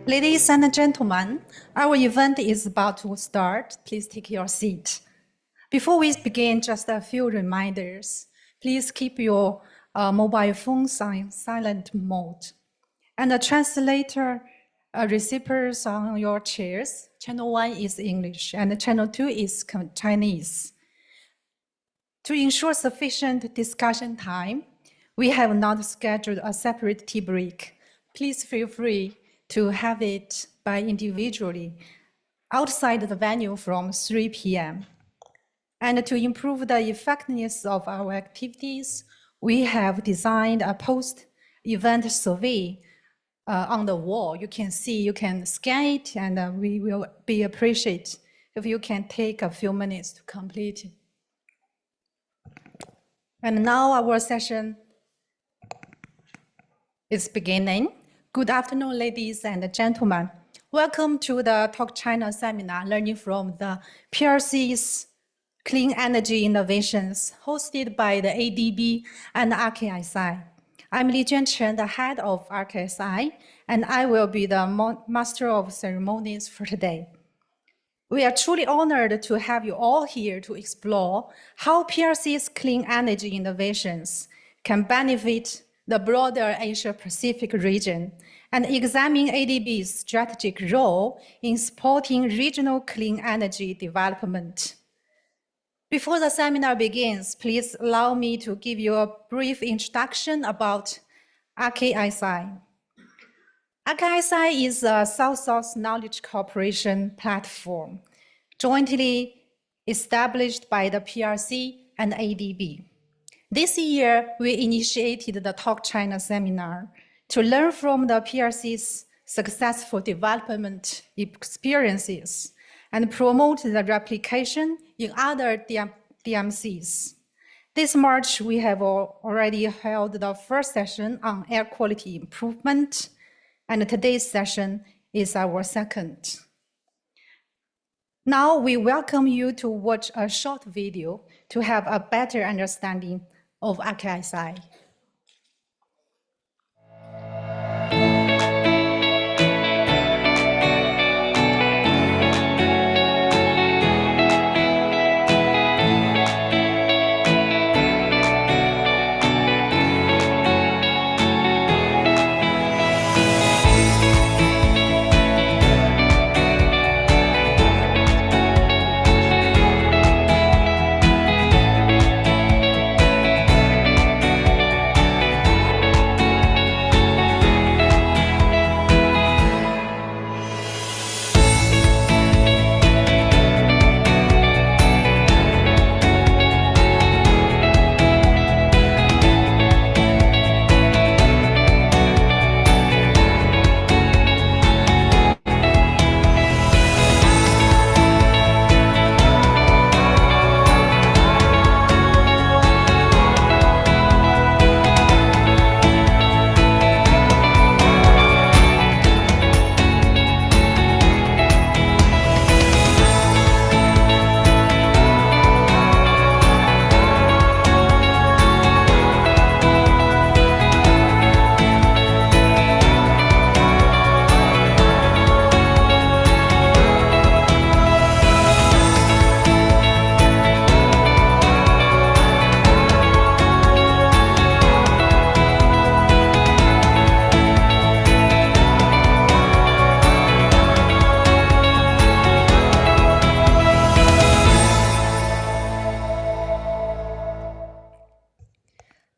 Ladies and gentlemen, our event is about to start. Please take your seat. Before we begin, just a few reminders. Please keep your mobile phones on silent mode. And the translator receivers on your chairs. Channel 1 is English and channel 2 is Chinese. To ensure sufficient discussion time, we have not scheduled a separate tea break. Please feel free to have it by individually outside the venue from 3 p.m. And to improve the effectiveness of our activities, we have designed a post-event survey on the wall. You can see, you can scan it, and we will be appreciated if you can take a few minutes to complete it. And now our session is beginning. Good afternoon, ladies and gentlemen. Welcome to the Talk China seminar, learning from the PRC's Clean Energy Innovations, hosted by the ADB and RKSI. I'm Li Juanchen, the head of RKSI, and I will be the master of ceremonies for today. We are truly honored to have you all here to explore how PRC's clean energy innovations can benefit the broader Asia-Pacific region and examine ADB's strategic role in supporting regional clean energy development. Before the seminar begins, please allow me to give you a brief introduction about RKSI. RKSI is a South-South Knowledge Cooperation platform, jointly established by the PRC and ADB. This year, we initiated the Talk China seminar to learn from the PRC's successful development experiences and promote the replication in other DMCs. This March, we have already held the first session on air quality improvement, and today's session is our second. Now we welcome you to watch a short video to have a better understanding of RKSI.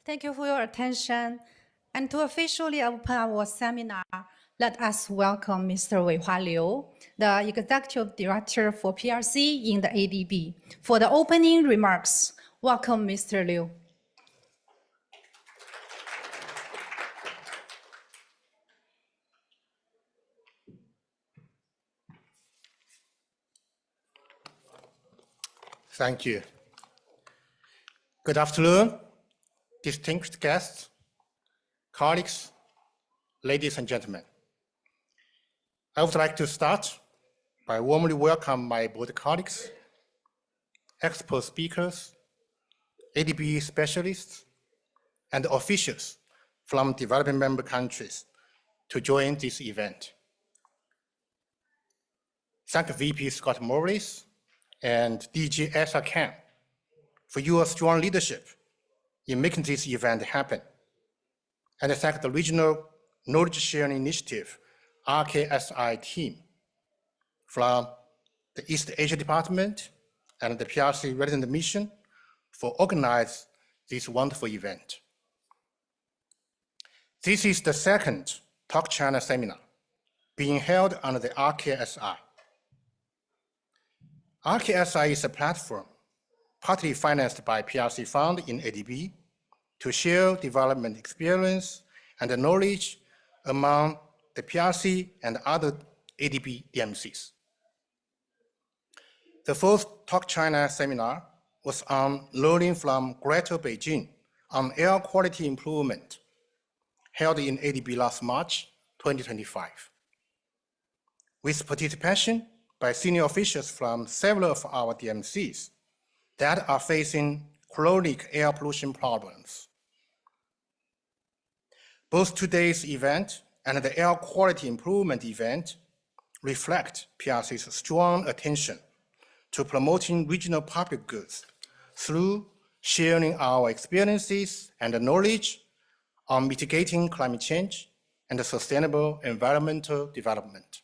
Thank you for your attention. And to officially open our seminar, let us welcome Mr. Weihua Liu, the Executive Director for PRC in the ADB. For the opening remarks, welcome Mr. Liu. Thank you. Good afternoon, distinguished guests, colleagues, ladies and gentlemen. I would like to start by warmly welcoming my board colleagues, expert speakers, ADB specialists, and officials from developing member countries to join this event. thank VP Scott Morris and DG Asa Khan for your strong leadership in making this event happen. And I thank the Regional Knowledge Sharing Initiative, RKSI team from the East Asia Department and the PRC Resident Mission for organizing this wonderful event. This is the second Talk China seminar being held under the RKSI. RKSI is a platform partly financed by PRC Fund in ADB to share development experience and knowledge among the PRC and other ADB DMCs. The fourth Talk China seminar was on learning from Greater Beijing on air quality improvement, held in ADB last March 2025. With participation by senior officials from several of our DMCs that are facing chronic air pollution problems. Both today's event and the air quality improvement event reflect PRC's strong attention to promoting regional public goods through sharing our experiences and knowledge on mitigating climate change and sustainable environmental development.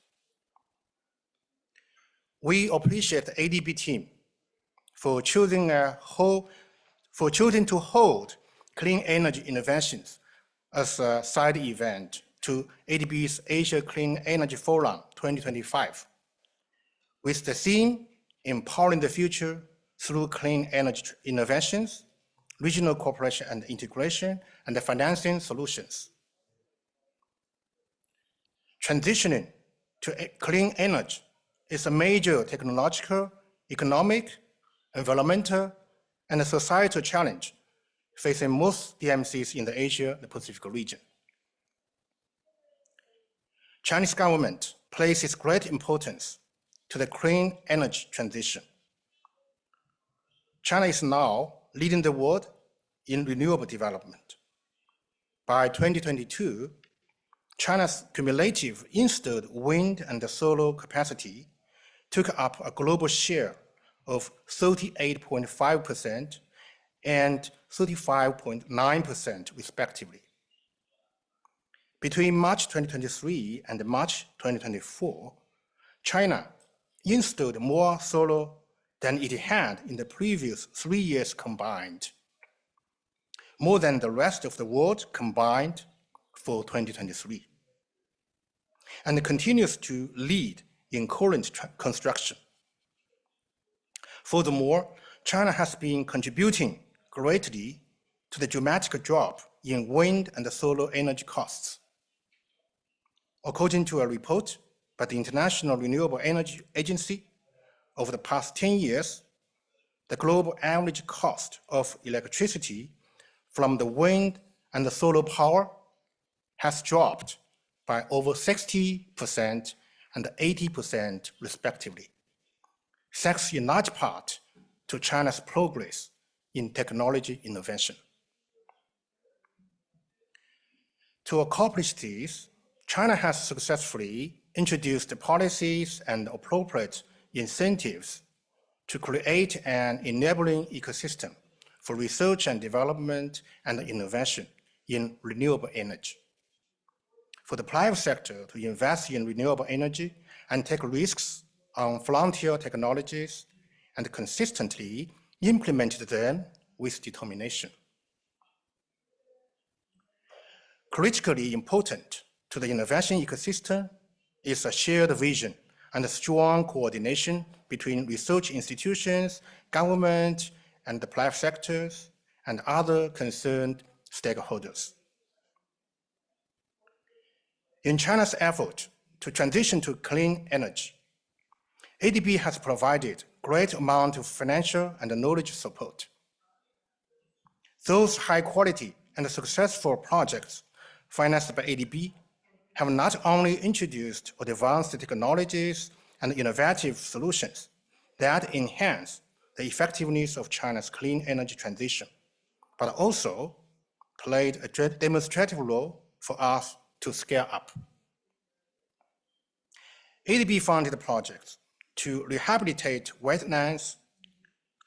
We appreciate the ADB team for choosing to hold clean energy innovations as a side event to ADB's Asia Clean Energy Forum 2025, with the theme Empowering the Future through Clean Energy Innovations, Regional Cooperation and Integration, and the Financing Solutions. Transitioning to clean energy is a major technological, economic, environmental, and societal challenge facing most DMCs in the Asia and Pacific region. Chinese government places great importance to the clean energy transition. China is now leading the world in renewable development. By 2022, China's cumulative installed wind and solar capacity took up a global share of 38.5% and 35.9% respectively. Between March 2023 and March 2024, China installed more solar than it had in the previous 3 years combined, more than the rest of the world combined for 2023, and continues to lead in current construction. Furthermore, China has been contributing greatly to the dramatic drop in wind and solar energy costs. According to a report by the International Renewable Energy Agency, over the past 10 years, the global average cost of electricity from the wind and the solar power has dropped by over 60% and 80% respectively, thanks in large part to China's progress in technology innovation. To accomplish this, China has successfully introduced policies and appropriate incentives to create an enabling ecosystem for research and development and innovation in renewable energy. For the private sector to invest in renewable energy and take risks on frontier technologies and consistently implement them with determination. Critically important to the innovation ecosystem is a shared vision and a strong coordination between research institutions, government, and the private sectors, and other concerned stakeholders. In China's effort to transition to clean energy, ADB has provided great amount of financial and knowledge support. Those high quality and successful projects financed by ADB have not only introduced advanced technologies and innovative solutions that enhance the effectiveness of China's clean energy transition, but also played a demonstrative role for us to scale up. ADB funded projects to rehabilitate wetlands,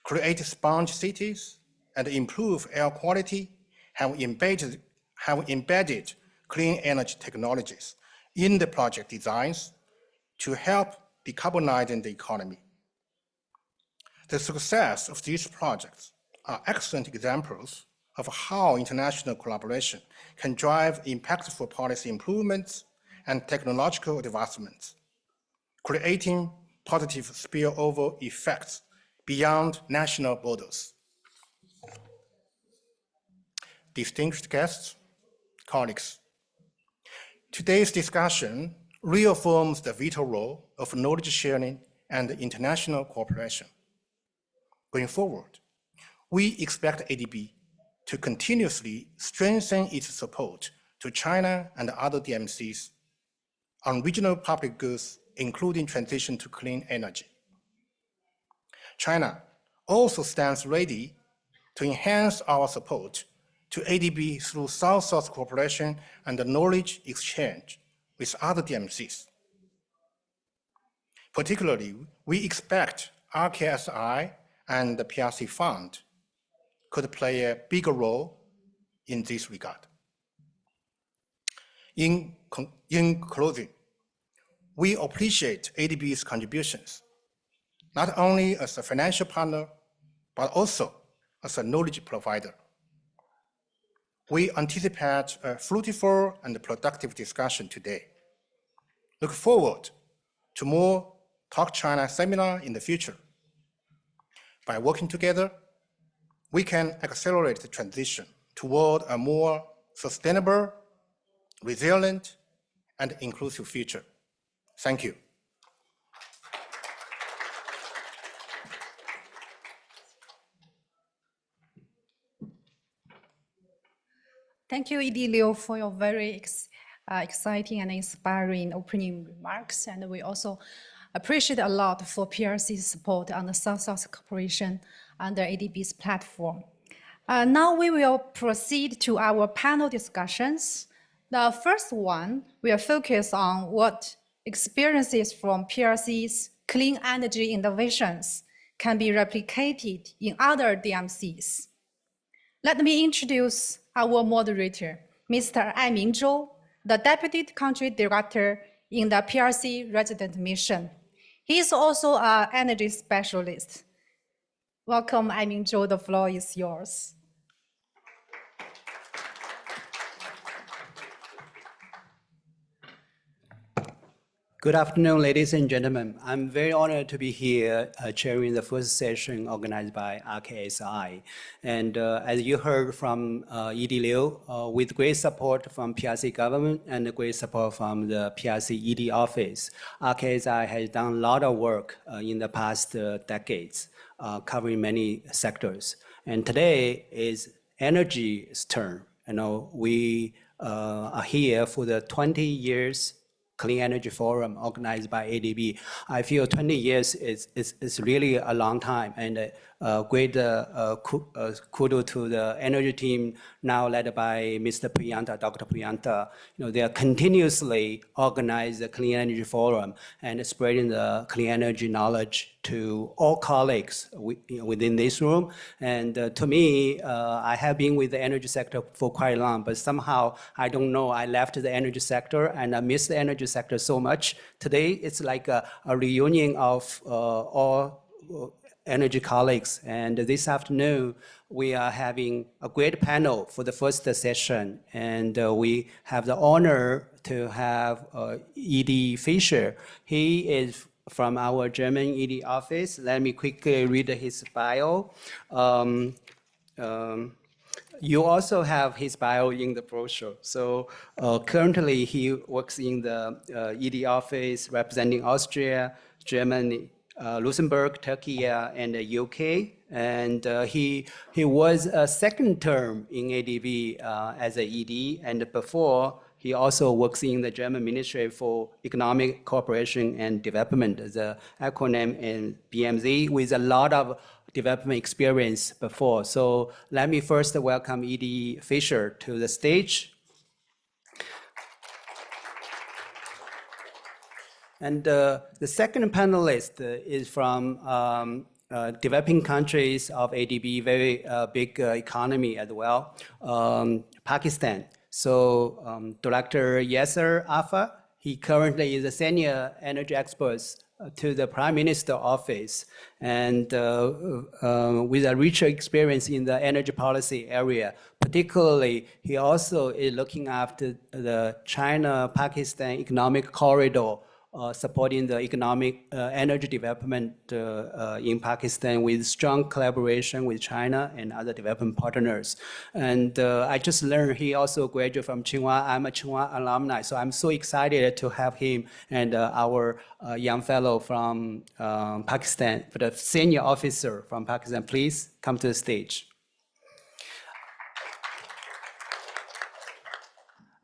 create sponge cities, and improve air quality have embedded clean energy technologies in the project designs to help decarbonizing the economy. The success of these projects are excellent examples of how international collaboration can drive impactful policy improvements and technological advancements, creating positive spillover effects beyond national borders. Distinguished guests, colleagues, today's discussion reaffirms the vital role of knowledge sharing and international cooperation. Going forward, we expect ADB to continuously strengthen its support to China and other DMCs on regional public goods, including transition to clean energy. China also stands ready to enhance our support to ADB through South-South cooperation and knowledge exchange with other DMCs. Particularly, we expect RKSI and the PRC Fund could play a bigger role in this regard. In closing, we appreciate ADB's contributions, not only as a financial partner, but also as a knowledge provider. We anticipate a fruitful and productive discussion today. Look forward to more Talk China seminar in the future. By working together, we can accelerate the transition toward a more sustainable, resilient, and inclusive future. Thank you. Thank you, ED Liu, for your very exciting and inspiring opening remarks. And we also appreciate a lot for PRC's support on the South-South cooperation under ADB's platform. Now we will proceed to our panel discussions. The first one will focus on what experiences from PRC's clean energy innovations can be replicated in other DMCs. Let me introduce our moderator, Mr. Aiming Zhou, the Deputy Country Director in the PRC Resident Mission. He is also an energy specialist. Welcome, Aiming Zhou, the floor is yours. Good afternoon, ladies and gentlemen. I'm very honored to be here chairing the first session organized by RKSI. And as you heard from ED Liu, with great support from PRC government and great support from the PRC ED office, RKSI has done a lot of work in the past decades, covering many sectors. And today is energy's turn. We are here for the 20 years Clean Energy Forum organized by ADB. I feel 20 years is really a long time, and great kudos to the energy team now led by Mr. Priyanta, Dr. Priyanta. They are continuously organize the Clean Energy Forum and spreading the clean energy knowledge to all colleagues within this room. And to me, I have been with the energy sector for quite long, but somehow, I don't know, I left the energy sector and I miss the energy sector so much. Today, it's like a reunion of all energy colleagues. And this afternoon, we are having a great panel for the first session. And we have the honor to have ED Fischer. He is from our German ED office. Let me quickly read his bio. You also have his bio in the brochure. So currently he works in the ED office representing Austria, Germany, Luxembourg, Turkey, and the UK. And he was a second term in ADB as an ED, and before he also works in the German Ministry for Economic Cooperation and Development, the acronym in BMZ, with a lot of development experience before. So let me first welcome ED Fischer to the stage. And the second panelist is from developing countries of ADB, very big economy as well, Pakistan. So Director Yasser Afa, he currently is a senior energy expert to the Prime Minister office, and with a richer experience in the energy policy area. Particularly, he also is looking after the China-Pakistan economic corridor, supporting the economic energy development in Pakistan with strong collaboration with China and other development partners. And I just learned he also graduated from Tsinghua. I'm a Tsinghua alumni, so I'm so excited to have him and our young fellow from Pakistan, the senior officer from Pakistan. Please come to the stage.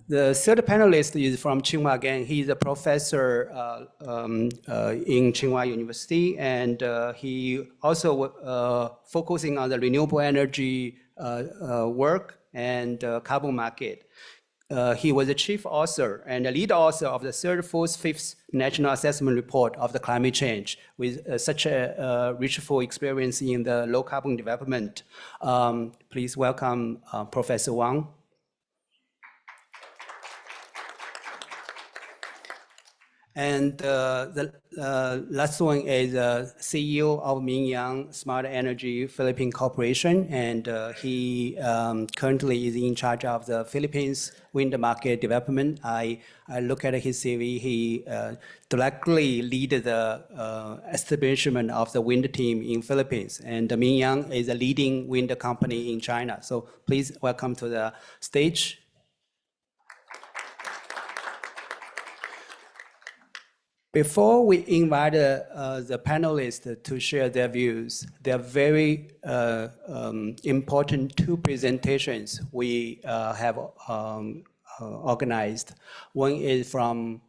The third panelist is from Tsinghua again. He's a professor in Tsinghua University, and he also focusing on the renewable energy work and carbon market. He was the chief author and the lead author of the third, fourth, fifth National Assessment Report of the climate change with such a rich full experience in the low carbon development. Please welcome Professor Wang. And the last one is CEO of Mingyang Smart Energy Philippine Corporation, and he currently is in charge of the Philippines wind market development. I look at his CV, he directly lead the establishment of the wind team in Philippines, and Mingyang is a leading wind company in China. So please welcome to the stage. Before we invite the panelists to share their views, there are very important two presentations we have organized. One is from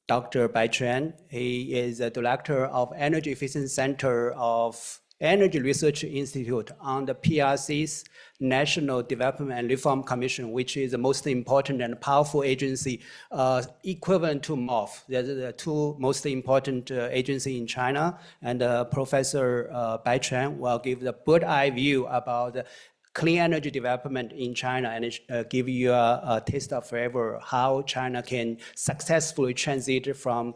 Dr. Bai Chuan. He is the director of Energy Efficiency Center of Energy Research Institute on the PRC's National Development and Reform Commission, which is the most important and powerful agency equivalent to MOF. They're the two most important agencies in China. And Professor Bai Chuan will give the bird's eye view about the clean energy development in China and give you a taste of flavor how China can successfully transit from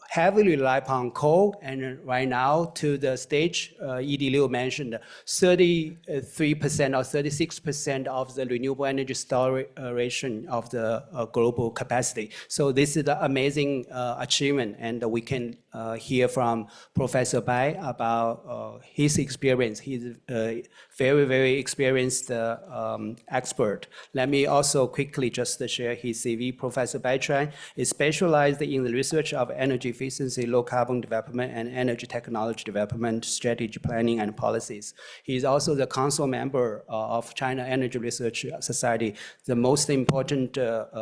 heavily rely upon coal, and right now to the stage, Yi Liu mentioned 33% or 36% of the renewable energy storage of the global capacity. So this is an amazing achievement, and we can hear from Professor Bai about his experience. He's a very, very experienced expert. Let me also quickly just share his CV. Professor Bai Chuan is specialized in the research of energy efficiency, low carbon development, and energy technology development, strategy planning, and policies. He is also the council member of China Energy Research Society, the most important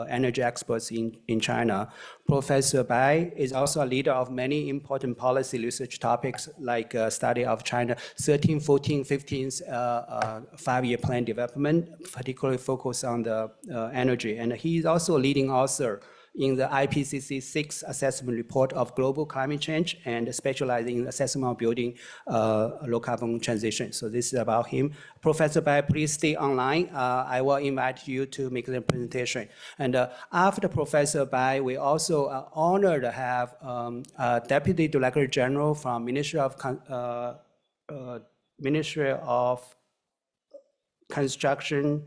energy experts in China. Professor Bai is also a leader of many important policy research topics like study of China 13, 14, 15 five-year plan development, particularly focused on the energy. And he is also a leading author in the IPCC 6th assessment report of global climate change and specializing in assessment of building low carbon transition. So this is about him. Professor Bai, please stay online. I will invite you to make the presentation. And after Professor Bai, we also are honored to have Deputy Director General from Ministry of Construction,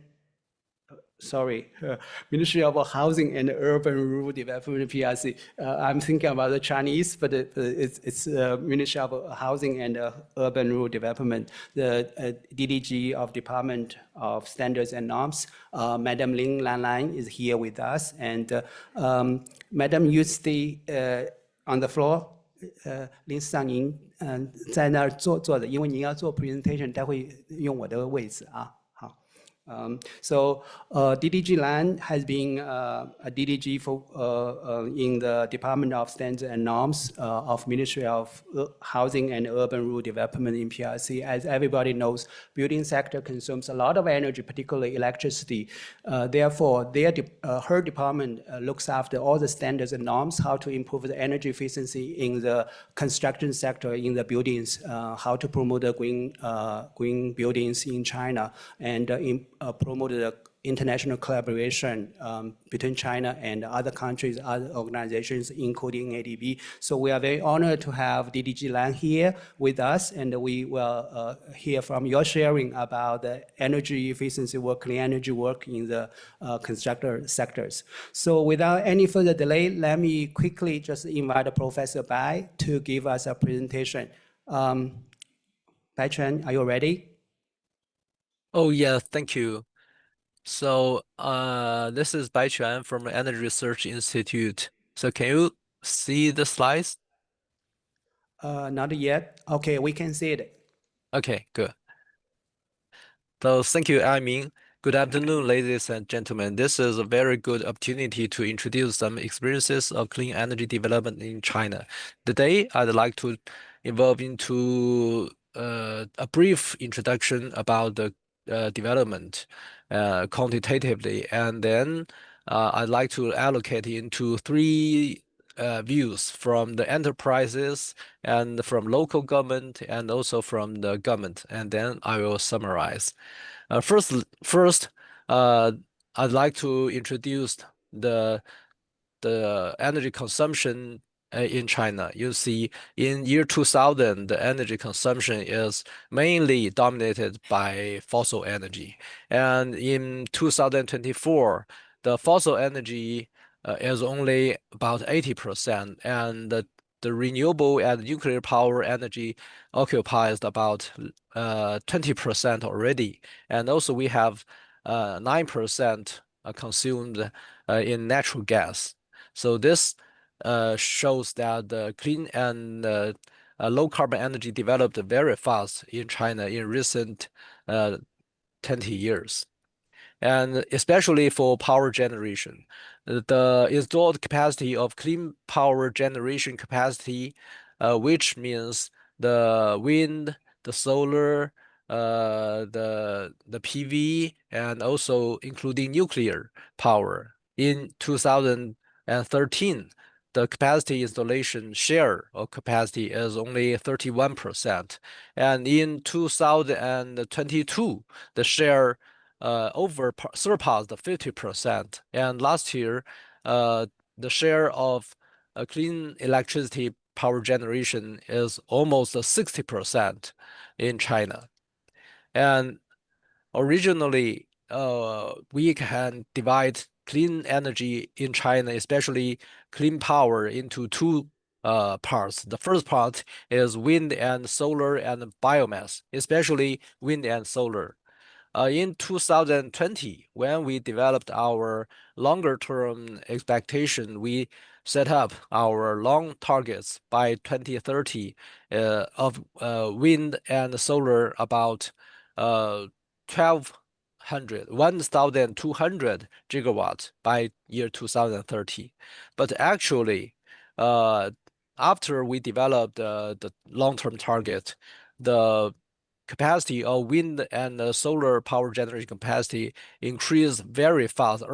Ministry of Housing and Urban Rural Development, PRC. I'm thinking about the Chinese, but it's Ministry of Housing and Urban Rural Development, the DDG of Department of Standards and Norms. Madam Lin Lanlan is here with us, and Madam you stay on the floor. 林市长，您在那儿坐着，因为您要做 presentation，待会用我的位置啊。好， DDG Land has been a DDG for, in the Department of Standards and Norms of Ministry of Housing and Urban Rural Development in PRC. As everybody knows, building sector consumes a lot of energy, particularly electricity. Therefore, her department looks after all the standards and norms, how to improve the energy efficiency in the construction sector, in the buildings, how to promote the green buildings in China, and promote the international collaboration between China and other countries, other organizations, including ADB. So we are very honored to have DDG Land here with us, and we will hear from your sharing about the energy efficiency work, clean energy work in the constructor sectors. So without any further delay, let me quickly just invite Professor Bai to give us a presentation. Bai Chen, are you ready? Oh, yeah, thank you. So this is Bai Quan from Energy Research Institute. So can you see the slides? Not yet. Okay, we can see it. Okay, good. So thank you, I mean. Good afternoon, ladies and gentlemen. This is a very good opportunity to introduce some experiences of clean energy development in China. Today, I'd like to evolve into a brief introduction about the development quantitatively, and then I'd like to allocate into three views from the enterprises and from local government and also from the government, and then I will summarize. First, I'd like to introduce the energy consumption in China. You see, in year 2000, the energy consumption is mainly dominated by fossil energy, and in 2024, the fossil energy is only about 80%, and the renewable and nuclear power energy occupies about 20% already. And also we have 9% consumed in natural gas. So this shows that the clean and low carbon energy developed very fast in China in recent 20 years. And especially for power generation. The installed capacity of clean power generation capacity, which means the wind, the solar, the PV, and also including nuclear power. In 2013, the capacity installation share of capacity is only 31%. And in 2022, the share surpassed 50%. And last year, the share of clean electricity power generation is almost 60% in China. And originally, we can divide clean energy in China, especially clean power, into two parts. The first part is wind and solar and biomass, especially wind and solar. In 2020, when we developed our longer term expectation, we set up our long targets by 2030 of wind and solar about 1,200 gigawatts by year 2030. But actually, after we developed the long-term target, the capacity of wind and solar power generation capacity increased very fast,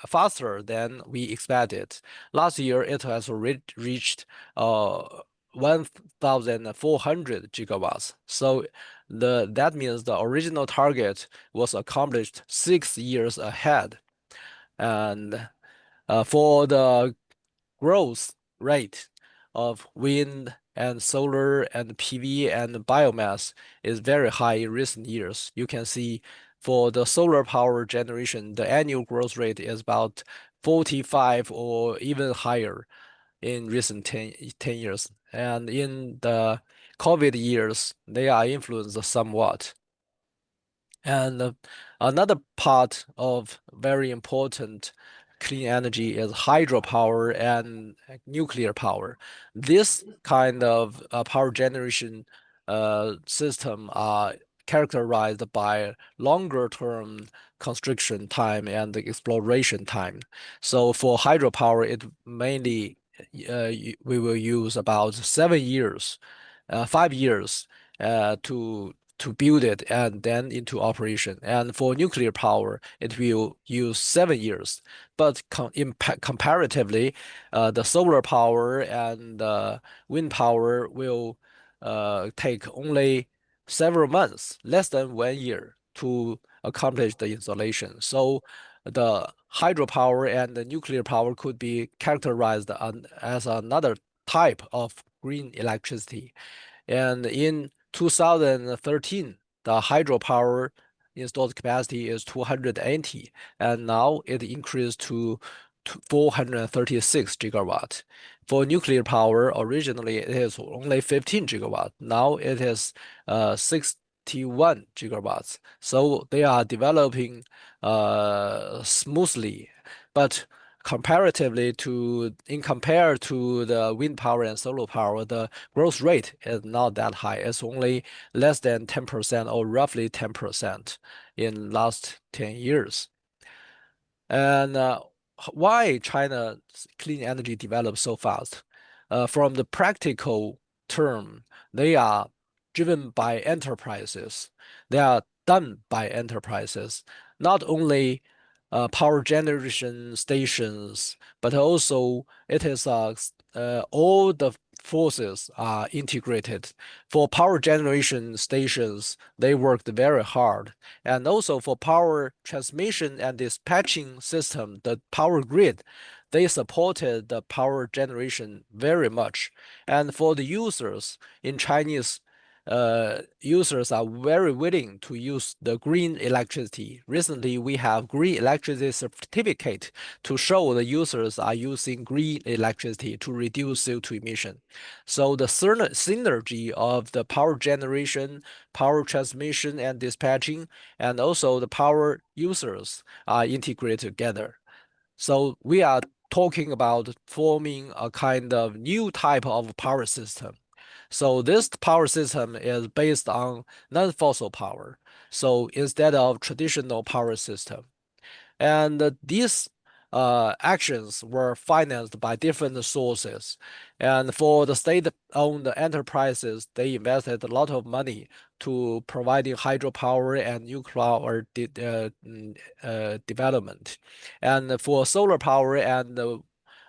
faster than we expected. Last year, it has reached 1,400 gigawatts. So that means the original target was accomplished 6 years ahead. And for the growth rate of wind and solar and PV and biomass is very high in recent years. You can see for the solar power generation, the annual growth rate is about 45 or even higher in recent 10 years. And in the COVID years, they are influenced somewhat. And another part of very important clean energy is hydropower and nuclear power. This kind of power generation system are characterized by longer term construction time and exploration time. So for hydropower, it mainly we will use about 7 years, 5 years to build it and then into operation. And for nuclear power, it will use 7 years. But comparatively, the solar power and wind power will take only several months, less than 1 year, to accomplish the installation. So the hydropower and the nuclear power could be characterized as another type of green electricity. And in 2013, the hydropower installed capacity is 280, and now it increased to 436 gigawatt. For nuclear power, originally it is only 15 gigawatt. Now it is 61 gigawatts. So they are developing smoothly, but comparatively in compared to the wind power and solar power, the growth rate is not that high. It's only less than 10% or roughly 10% in last 10 years. And why China's clean energy develops so fast? From the practical term, they are driven by enterprises. They are done by enterprises, not only power generation stations, but also it is all the forces are integrated. For power generation stations, they worked very hard. And also for power transmission and dispatching system, the power grid, they supported the power generation very much. And for the users in Chinese, users are very willing to use the green electricity. Recently, we have green electricity certificate to show the users are using green electricity to reduce CO2 emission. So the synergy of the power generation, power transmission and dispatching, and also the power users are integrated together. So we are talking about forming a kind of new type of power system. So this power system is based on non-fossil power. So instead of traditional power system. And these actions were financed by different sources. And for the state-owned enterprises, they invested a lot of money to providing hydropower and nuclear development. And for solar power and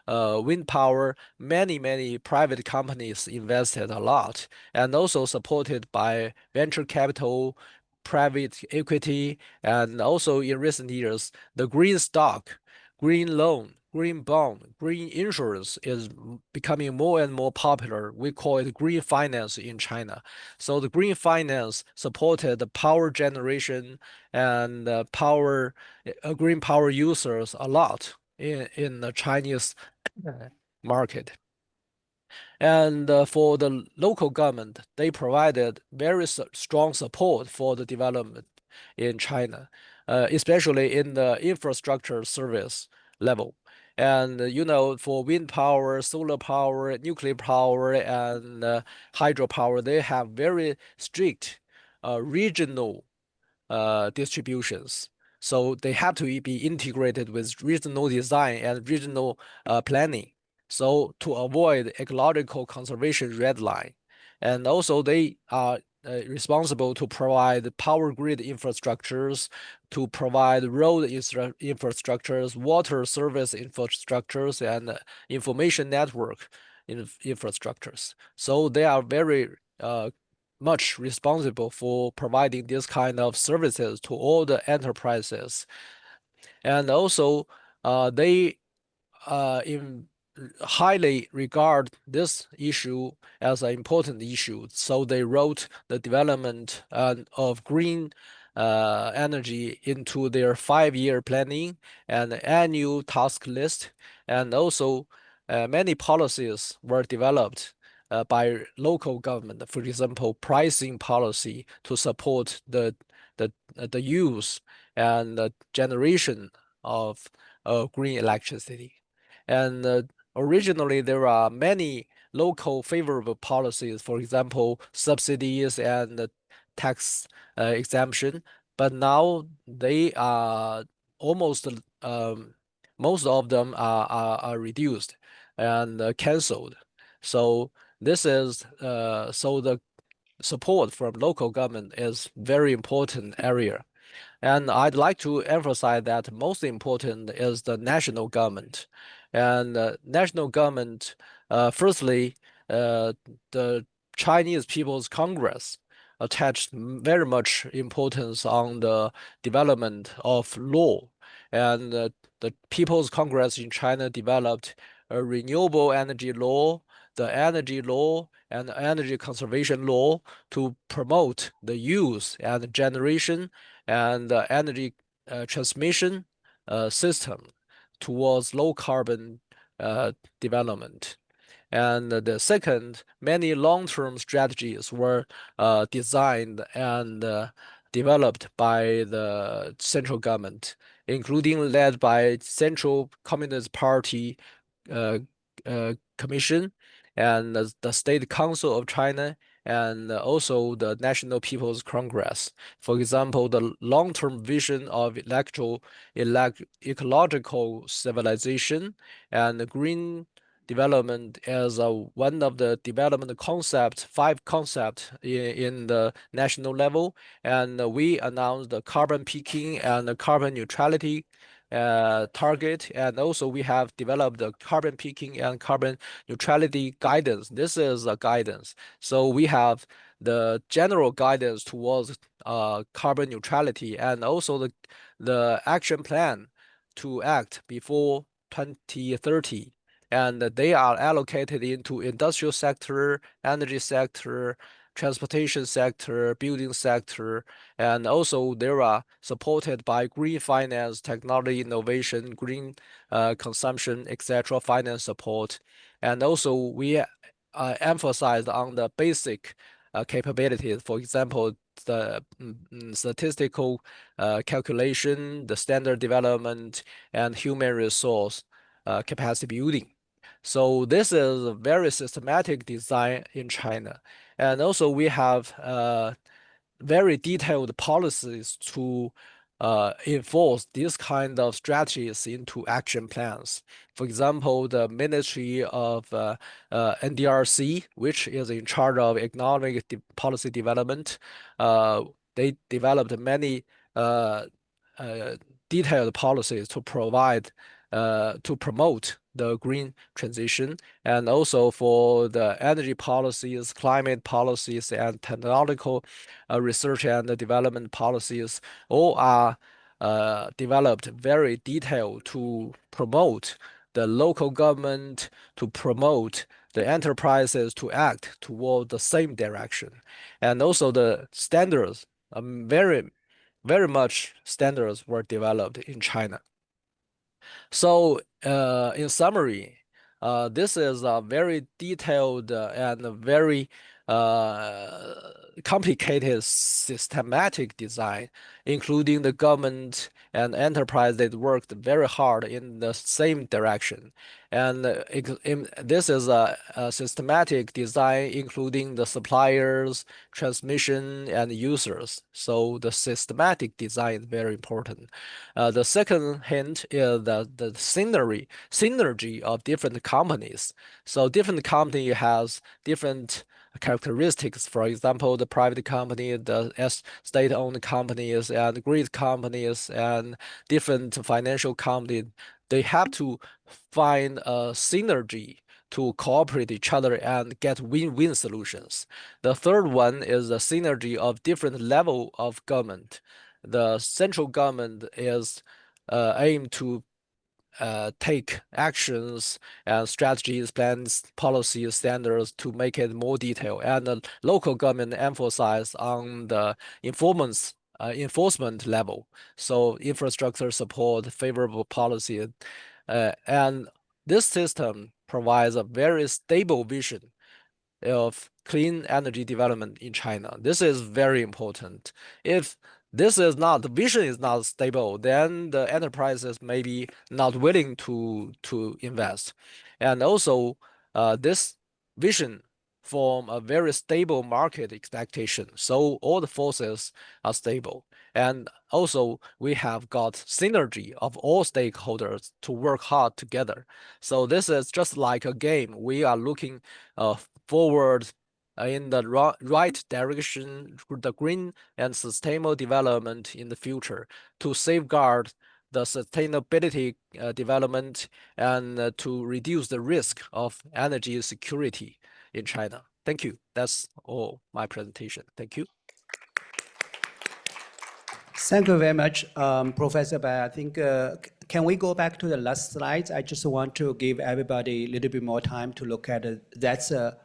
wind power, many private companies invested a lot, and also supported by venture capital, private equity, and also in recent years, the green stock, green loan, green bond, green insurance is becoming more and more popular. We call it green finance in China. So the green finance supported the power generation and green power users a lot in the Chinese market. And for the local government, they provided very strong support for the development in China, especially in the infrastructure service level. And for wind power, solar power, nuclear power, and hydropower, they have very strict regional distributions. So they have to be integrated with regional design and regional planning. So to avoid ecological conservation red line. And also they are responsible to provide power grid infrastructures, to provide road infrastructures, water service infrastructures, and information network infrastructures. So they are very much responsible for providing this kind of services to all the enterprises. And also, they highly regard this issue as an important issue. So they wrote the development of green energy into their 5-year planning and annual task list. And also, many policies were developed by local government, for example, pricing policy to support the use and the generation of green electricity. And originally, there are many local favorable policies, for example, subsidies and tax exemption, but now they are almost most of them are reduced and canceled. So this is so the support from local government is very important area. And I'd like to emphasize that most important is the national government. And national government, firstly, uh, the Chinese People's Congress attached very much importance on the development of law. And the People's Congress in China developed a renewable energy law, the energy law, and energy conservation law to promote the use and generation and energy transmission system towards low carbon development. And the second, many long-term strategies were designed and developed by the central government, including led by Central Communist Party uh, Commission and the State Council of China and also the National People's Congress. For example, the long-term vision of ecological civilization and green development as one of the development concepts, five concepts in the national level. And we announced the carbon peaking and the carbon neutrality target. And also we have developed the carbon peaking and carbon neutrality guidance. This is a guidance. So we have the general guidance towards carbon neutrality and also the action plan to act before 2030. And they are allocated into industrial sector, energy sector, transportation sector, building sector, and also they are supported by green finance, technology innovation, green consumption, etc. finance support. And also we emphasized on the basic capabilities. For example, the statistical calculation, the standard development, and human resource capacity building. So this is a very systematic design in China. And also we have very detailed policies to enforce these kind of strategies into action plans. For example, the Ministry of NDRC, which is in charge of economic policy development, they developed many detailed policies to provide to promote the green transition, and also for the energy policies, climate policies, and technological research and development policies, all are developed very detailed to promote the local government, to promote the enterprises to act toward the same direction. And also the standards, very much standards were developed in China. So, in summary, this is a very detailed and a very complicated systematic design, including the government and enterprise that worked very hard in the same direction. And this is a systematic design, including the suppliers, transmission, and users. So the systematic design is very important. The second hint is the synergy of different companies. So different company has different characteristics. For example, the private company, the state-owned companies, and grid companies, and different financial companies, they have to find a synergy to cooperate each other and get win-win solutions. The third one is the synergy of different level of government. The central government is aimed to take actions and strategies, plans, policies, standards to make it more detailed. And the local government emphasize on the enforcement level. So infrastructure support, favorable policy, and this system provides a very stable vision of clean energy development in China. This is very important. If this is not, the vision is not stable, then the enterprises may be not willing to invest. And also, this vision from a very stable market expectation. So all the forces are stable. And also we have got synergy of all stakeholders to work hard together. So this is just like a game. We are looking forward in the right direction for the green and sustainable development in the future to safeguard the sustainability development and to reduce the risk of energy security in China. Thank you. That's all my presentation. Thank you. Thank you very much, Professor Bai. I think, can we go back to the last slides? I just want to give everybody a little bit more time to look at it. That's a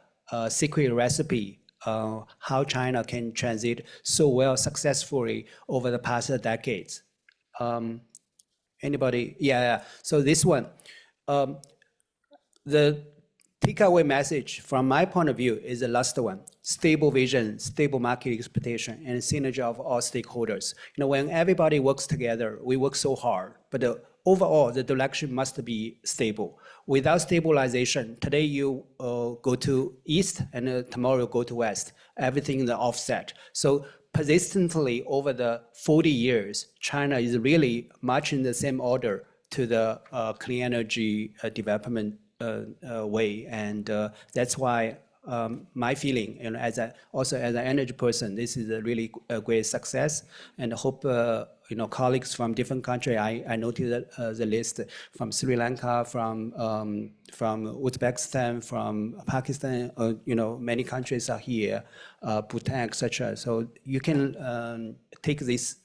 secret recipe, how China can transit so well successfully over the past decades. Anybody? Yeah. So this one, the takeaway message from my point of view is the last one: stable vision, stable market expectation, and synergy of all stakeholders. When everybody works together, we work so hard, but overall, the direction must be stable. Without stabilization, today you go to east and tomorrow you go to west. Everything is offset. So persistently over the 40 years, China is really much in the same order to the clean energy development way, and that's why my feeling, also as an energy person, this is a really great success, and I hope colleagues from different countries. I noted the list from Sri Lanka, from Uzbekistan, from Pakistan. Many countries are here, Bhutan, etc. So you can take this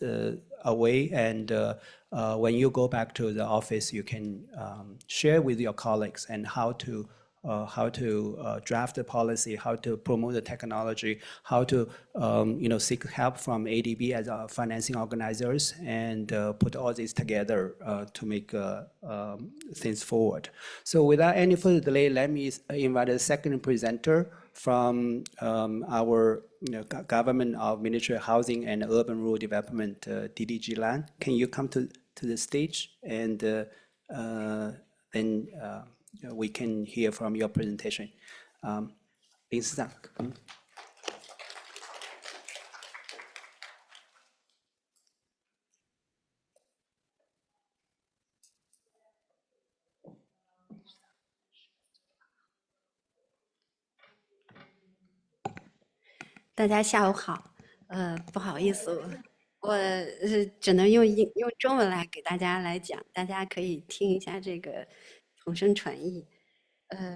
away, and when you go back to the office, you can share with your colleagues and how to draft the policy, how to promote the technology, how to seek help from ADB as our financing organizers, and put all this together to make things forward. So without any further delay, let me invite a second presenter from our government of Ministry of Housing and Urban Rural Development, DDG Lan. Can you come to the stage, and then we can hear from your presentation. 林司长。大家下午好，不好意思，我只能用中文来给大家来讲，大家可以听一下这个同声传译。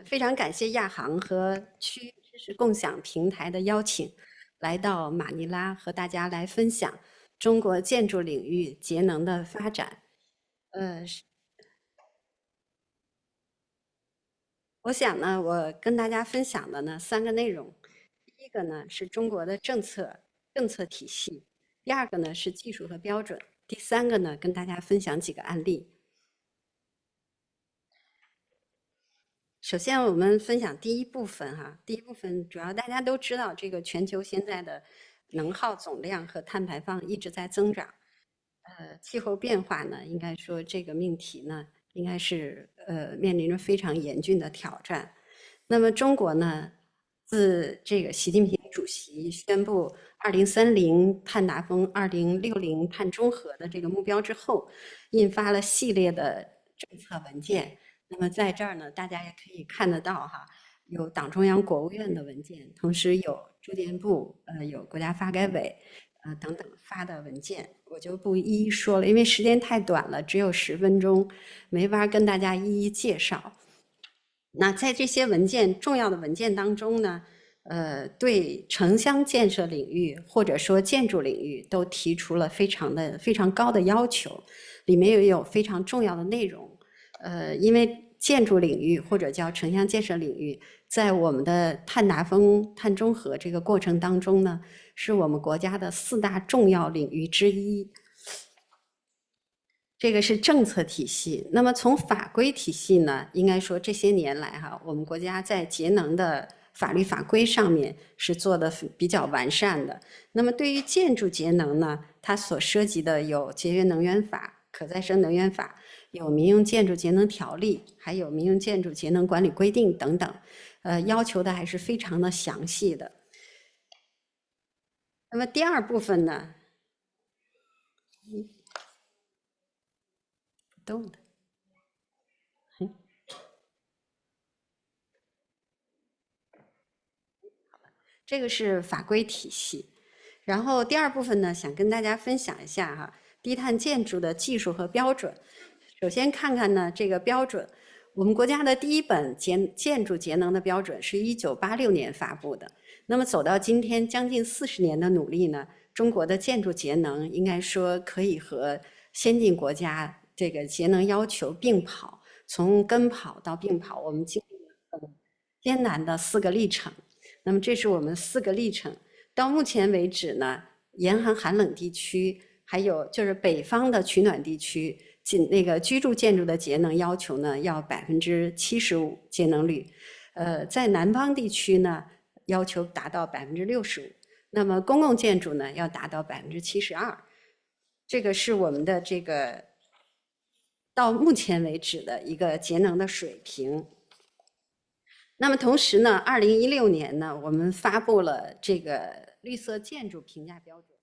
非常感谢亚行和区知识共享平台的邀请，来到马尼拉和大家来分享中国建筑领域节能的发展。我想呢，我跟大家分享的呢3个内容。第一个呢是中国的政策体系，第二个呢是技术和标准，第3个呢跟大家分享几个案例。首先我们分享第一部分哈，第一部分主要大家都知道，这个全球现在的能耗总量和碳排放一直在增长。气候变化呢，应该说这个命题呢，应该是面临着非常严峻的挑战。那么中国呢，自这个习近平主席宣布2030碳达峰、2060碳中和的这个目标之后，印发了系列的政策文件。那么在这儿呢，大家也可以看得到哈，有党中央、国务院的文件，同时有住建部、有国家发改委等等发的文件，我就不一一说了，因为时间太短了，只有10分钟，没法跟大家一一介绍。那在这些文件重要的文件当中呢，对城乡建设领域或者说建筑领域都提出了非常高的要求，里面也有非常重要的内容。因为建筑领域或者叫城乡建设领域，在我们的碳达峰、碳中和这个过程当中呢，是我们国家的4大重要领域之一。这个是政策体系。那么从法规体系呢，应该说这些年来哈，我们国家在节能的法律法规上面是做的比较完善的。那么对于建筑节能呢，它所涉及的有节约能源法、可再生能源法，有民用建筑节能条例，还有民用建筑节能管理规定等等。要求的还是非常的详细的。那么第二部分呢，不动的。这个是法规体系，然后第二部分呢，想跟大家分享一下哈，低碳建筑的技术和标准。首先看看呢这个标准，我们国家的第一本建筑节能的标准是1986年发布的。那么走到今天将近40年的努力呢，中国的建筑节能应该说可以和先进国家这个节能要求并跑，从跟跑到并跑，我们经历了很艰难的4个历程。那么这是我们4个历程。到目前为止呢，严寒寒冷地区，还有就是北方的取暖地区，那个居住建筑的节能要求呢，要75%节能率。在南方地区呢，要求达到65%。那么公共建筑呢，要达到72%。这个是我们的这个到目前为止的一个节能的水平。那么同时呢，2016年呢，我们发布了这个绿色建筑评价标准。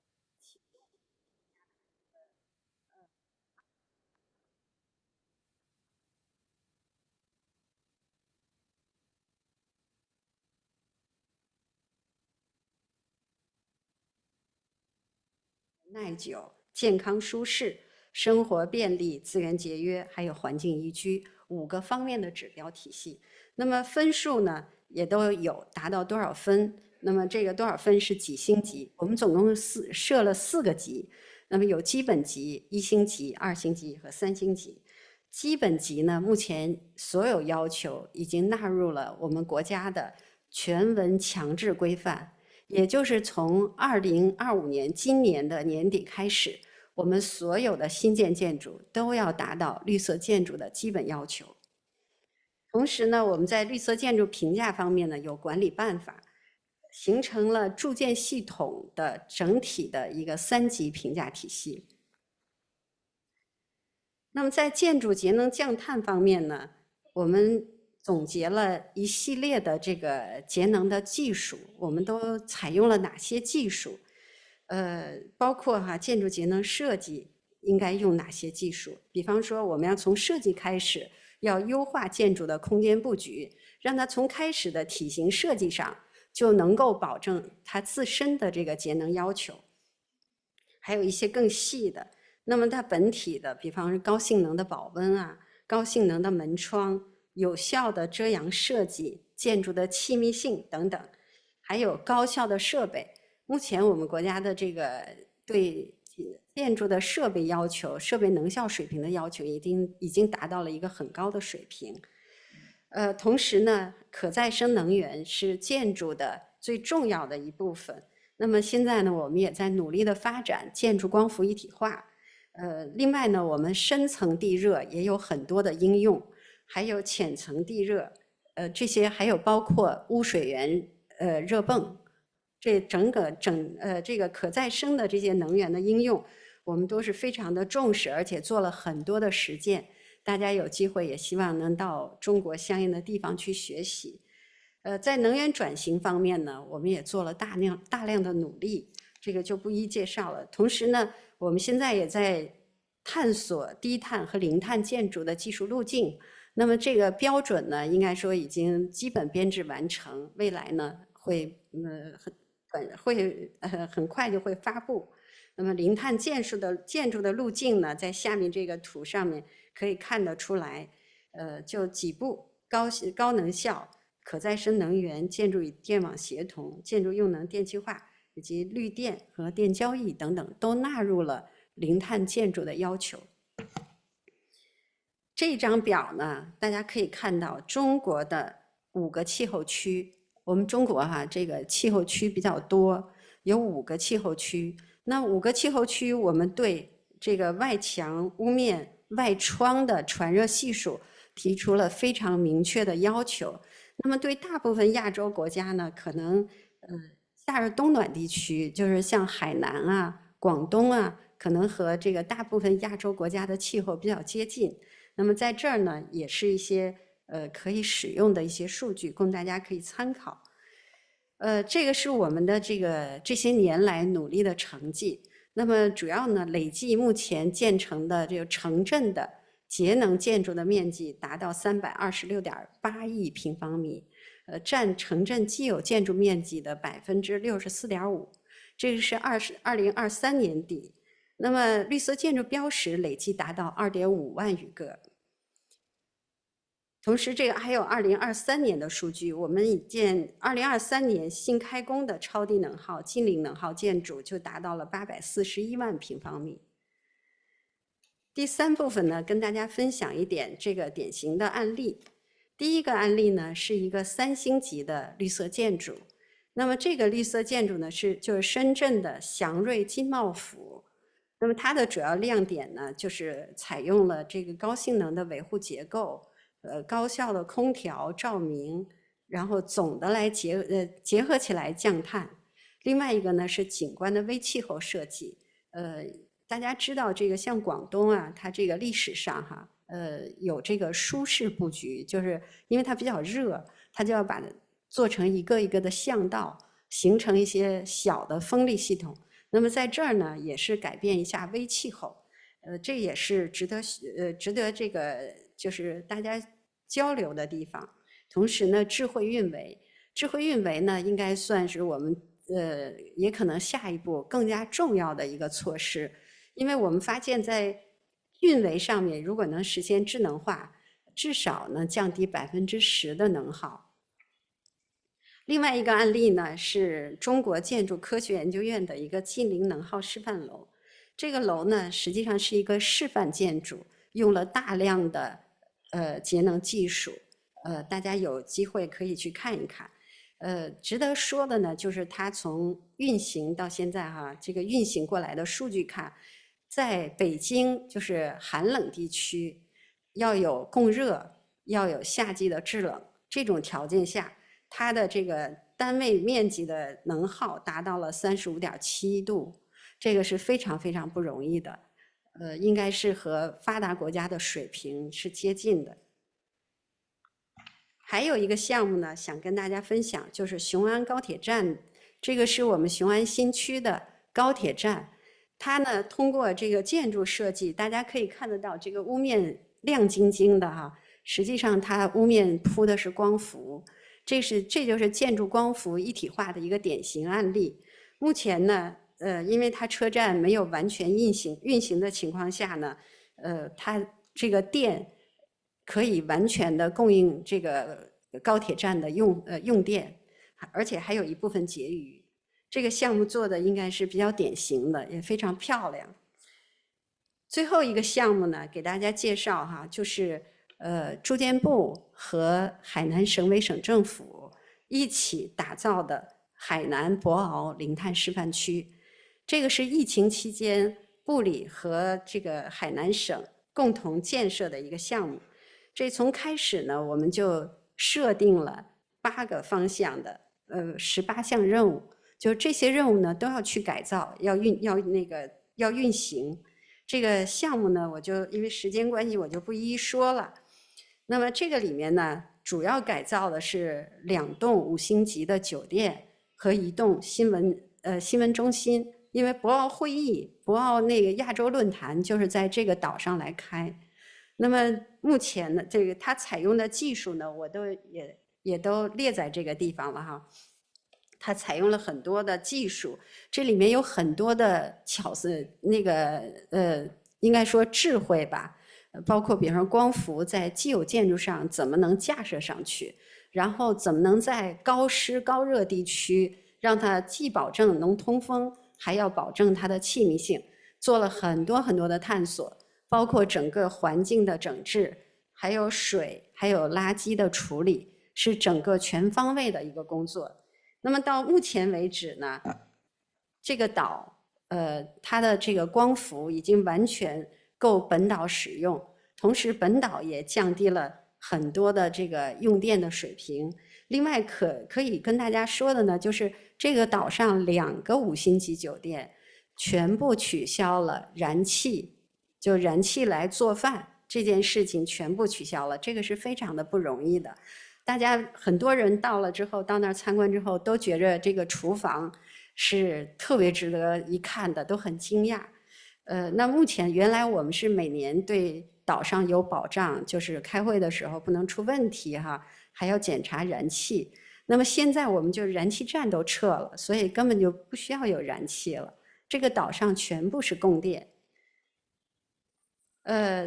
耐久、健康舒适、生活便利、资源节约，还有环境宜居5个方面的指标体系。那么分数呢，也都有达到多少分？那么这个多少分是几星级？我们总共设了4个级，那么有基本级、1星级、2星级和3星级。基本级呢，目前所有要求已经纳入了我们国家的全文强制规范。也就是从2025年今年的年底开始，我们所有的新建建筑都要达到绿色建筑的基本要求。同时呢，我们在绿色建筑评价方面呢，有管理办法，形成了住建系统的整体的一个3级评价体系。那么在建筑节能降碳方面呢，我们总结了一系列的这个节能的技术，我们都采用了哪些技术？包括建筑节能设计应该用哪些技术？比方说，我们要从设计开始，要优化建筑的空间布局，让它从开始的体型设计上就能够保证它自身的这个节能要求。还有一些更细的，那么它本体的，比方说高性能的保温啊，高性能的门窗，有效的遮阳设计，建筑的气密性等等，还有高效的设备。目前我们国家的这个对建筑的设备要求、设备能效水平的要求，已经达到了一个很高的水平。同时呢，可再生能源是建筑的最重要的一部分。那么现在呢，我们也在努力的发展建筑光伏一体化。另外呢，我们深层地热也有很多的应用，还有浅层地热，这些还有包括污水源热泵，这这个可再生的这些能源的应用，我们都是非常的重视，而且做了很多的实践。大家有机会也希望能到中国相应的地方去学习。在能源转型方面呢，我们也做了大量的努力，这个就不一介绍了。同时呢，我们现在也在探索低碳和零碳建筑的技术路径。那么这个标准呢，应该说已经基本编制完成，未来呢会很快就会发布。那么零碳建筑的路径呢，在下面这个图上面可以看得出来，就几步：高能效、可再生能源、建筑与电网协同、建筑用能电气化以及绿电和电交易等等，都纳入了零碳建筑的要求。这张表呢，大家可以看到中国的5个气候区。我们中国这个气候区比较多，有5个气候区。那5个气候区，我们对这个外墙、屋面、外窗的传热系数提出了非常明确的要求。那么对大部分亚洲国家呢，可能夏日冬暖地区，就是像海南啊、广东啊，可能和这个大部分亚洲国家的气候比较接近。那么在这儿呢，也是一些可以使用的一些数据，供大家可以参考。这个是我们的这些年来努力的成绩。那么主要呢，累计目前建成的这个城镇的节能建筑的面积达到326.8亿平方米，占城镇既有建筑面积的64.5%，这个是2023年底。那么绿色建筑标识累计达到2.5万余个。同时，这个还有2023年的数据，我们已见2023年新开工的超低能耗、近零能耗建筑就达到了841万平方米。第3部分呢，跟大家分享一点这个典型的案例。第一个案例呢，是一个3星级的绿色建筑。那么这个绿色建筑呢，就是深圳的祥瑞金茂府。那么它的主要亮点呢，就是采用了这个高性能的维护结构。高效的空调照明，然后总的来结合起来降碳。另外一个呢是景观的微气候设计。大家知道这个像广东啊，它这个历史上哈，有这个舒适布局，就是因为它比较热，它就要把它做成一个一个的巷道，形成一些小的风力系统。那么在这儿呢，也是改变一下微气候。这也是值得这个就是大家交流的地方。同时呢，智慧运维呢，应该算是我们也可能下一步更加重要的一个措施，因为我们发现在运维上面，如果能实现智能化，至少呢降低10%的能耗。另外一个案例呢，是中国建筑科学研究院的一个近零能耗示范楼。这个楼呢，实际上是一个示范建筑，用了大量的节能技术。大家有机会可以去看一看。值得说的呢，就是它从运行到现在哈，这个运行过来的数据看，在北京就是寒冷地区，要有供热，要有夏季的制冷这种条件下，它的这个单位面积的能耗达到了35.7度。这个是非常非常不容易的，应该是和发达国家的水平是接近的。还有一个项目呢，想跟大家分享，就是雄安高铁站，这个是我们雄安新区的高铁站，它呢通过这个建筑设计，大家可以看得到这个屋面亮晶晶的哈，实际上它屋面铺的是光伏，这就是建筑光伏一体化的一个典型案例。目前呢，因为它车站没有完全运行的情况下呢，它这个电可以完全的供应这个高铁站的用电，而且还有一部分结余。这个项目做的应该是比较典型的，也非常漂亮。最后一个项目呢，给大家介绍哈，就是住建部和海南省委省政府一起打造的海南博鳌零碳示范区。这个是疫情期间部里和这个海南省共同建设的一个项目。这从开始呢，我们就设定了8个方向的18项任务，就这些任务呢都要去改造，要运行。这个项目呢，我就因为时间关系，我就不一一说了。那么这个里面呢，主要改造的是2栋5星级的酒店和1栋新闻中心。因为博鳌会议、博鳌那个亚洲论坛就是在这个岛上来开。那么目前呢，这个它采用的技术呢，我都也都列在这个地方了哈。它采用了很多的技术，这里面有很多的应该说智慧吧，包括比方说光伏在既有建筑上怎么能架设上去，然后怎么能在高湿高热地区让它既保证能通风，还要保证它的气密性，做了很多很多的探索，包括整个环境的整治，还有水，还有垃圾的处理，是整个全方位的一个工作。那么到目前为止呢，这个岛它的这个光伏已经完全够本岛使用，同时本岛也降低了很多的这个用电的水平。另外可以跟大家说的呢，就是这个岛上2个5星级酒店全部取消了燃气，就燃气来做饭这件事情全部取消了，这个是非常的不容易的。大家很多人到了之后，到那儿参观之后，都觉着这个厨房是特别值得一看的，都很惊讶。那目前原来我们是每年对岛上有保障，就是开会的时候不能出问题哈，还要检查燃气。那么现在我们就燃气站都撤了，所以根本就不需要有燃气了。这个岛上全部是供电。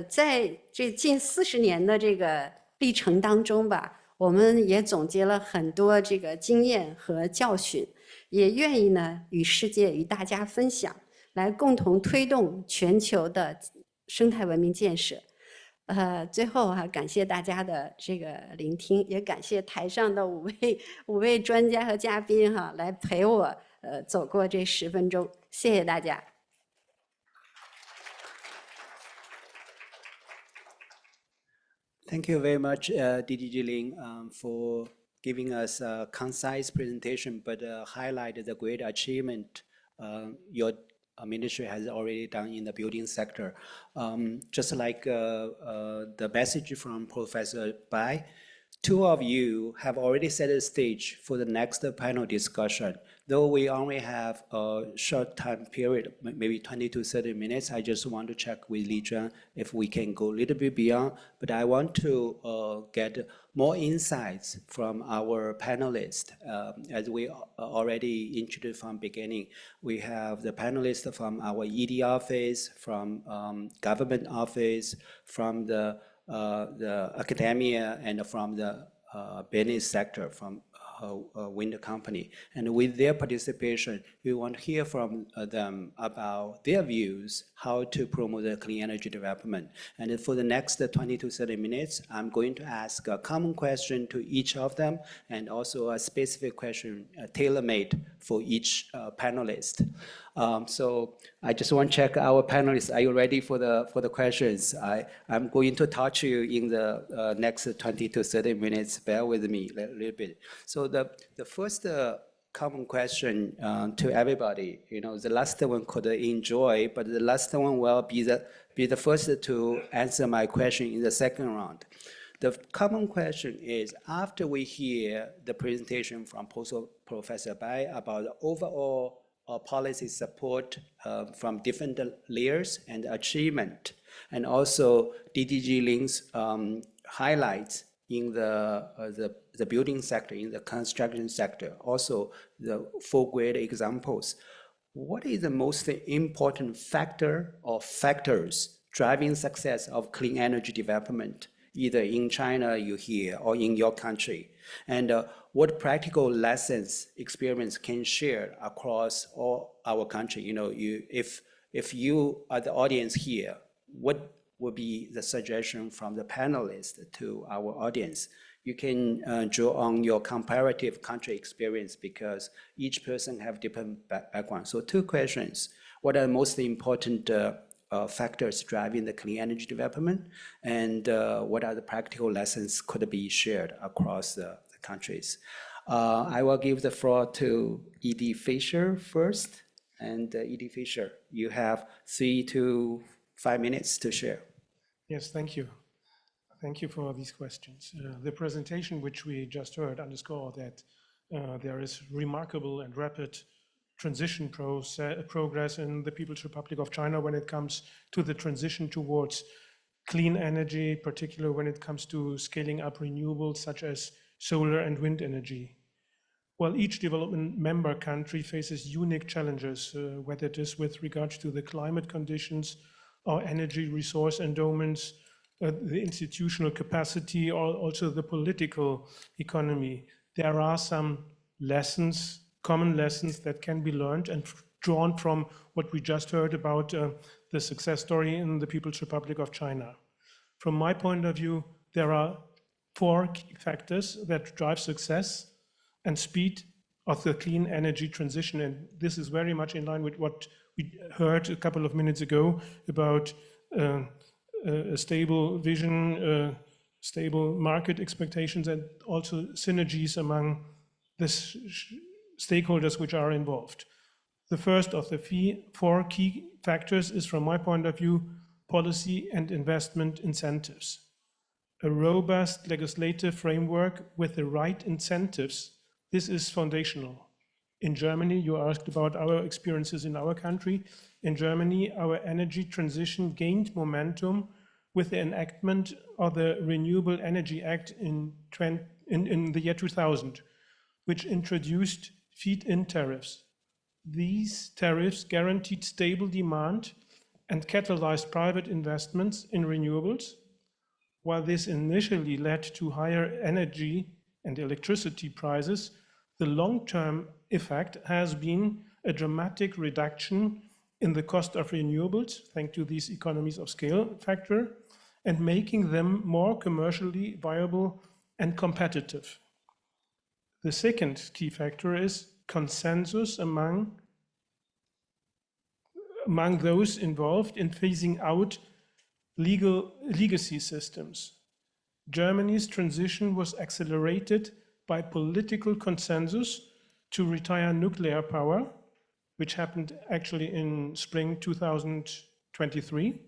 在这近40年的这个历程当中吧，我们也总结了很多这个经验和教训，也愿意呢与世界与大家分享，来共同推动全球的生态文明建设。最后感谢大家的这个聆听，也感谢台上的五位专家和嘉宾来陪我走过这10分钟，谢谢大家。Thank you very much, DDG Ling, for giving us a concise presentation, but highlighted the great achievement your ministry has already done in the building sector. Just like the message from Professor Bai, 2 of you have already set the stage for the next panel discussion. Though we only have a short time period, maybe 20 to 30 minutes, I just want to check with Li Zhuan if we can go a little bit beyond. But I want to get more insights from our panelists. As we already introduced from beginning, we have the panelists from our ED office, from government office, from the academia, and from the business sector, from wind company. And with their participation, we want to hear from them about their views, how to promote the clean energy development. And for the next 20 to 30 minutes, I'm going to ask a common question to each of them, and also a specific question tailor-made for each panelist. So I just want to check our panelists. Are you ready for the questions? I'm going to touch you in the next 20 to 30 minutes. Bear with me a little bit. So the first common question to everybody, the last one could enjoy, but the last one will be the first to answer my question in the second round. The common question is, after we hear the presentation from Professor Bai about the overall policy support from different layers and achievement, and also DDG Ling's highlights in the building sector, in the construction sector, also the 4 great examples. What is the most important factor or factors driving success of clean energy development, either in China, you hear, or in your country? And what practical lessons, experience can share across all our country? If you are the audience here, what would be the suggestion from the panelists to our audience? You can draw on your comparative country experience, because each person have different background. So 2 questions. What are the most important factors driving the clean energy development, and what are the practical lessons could be shared across the countries? I will give the floor to E.D. Fisher first. And E.D. Fisher, you have 3 to 5 minutes to share. Yes, thank you. Thank you for these questions. The presentation which we just heard underscored that there is remarkable and rapid transition progress in the People's Republic of China when it comes to the transition towards clean energy, particularly when it comes to scaling up renewables such as solar and wind energy. Well, each development member country faces unique challenges, whether it is with regards to the climate conditions, or energy resource endowments, the institutional capacity, or also the political economy. There are some lessons, common lessons that can be learned and drawn from what we just heard about the success story in the People's Republic of China. From my point of view, there are 4 key factors that drive success and speed of the clean energy transition. And this is very much in line with what we heard a couple of minutes ago about a stable vision, stable market expectations, and also synergies among the stakeholders which are involved. The first of the 4 key factors is, from my point of view, policy and investment incentives. A robust legislative framework with the right incentives, this is foundational. In Germany, you asked about our experiences in our country. In Germany, our energy transition gained momentum with the enactment of the Renewable Energy Act in the year 2000, which introduced feed-in tariffs. These tariffs guaranteed stable demand and catalyzed private investments in renewables. While this initially led to higher energy and electricity prices, the long-term effect has been a dramatic reduction in the cost of renewables, thanks to these economies of scale factor, and making them more commercially viable and competitive. The second key factor is consensus among those involved in phasing out legacy systems. Germany's transition was accelerated by political consensus to retire nuclear power, which happened actually in spring 2023,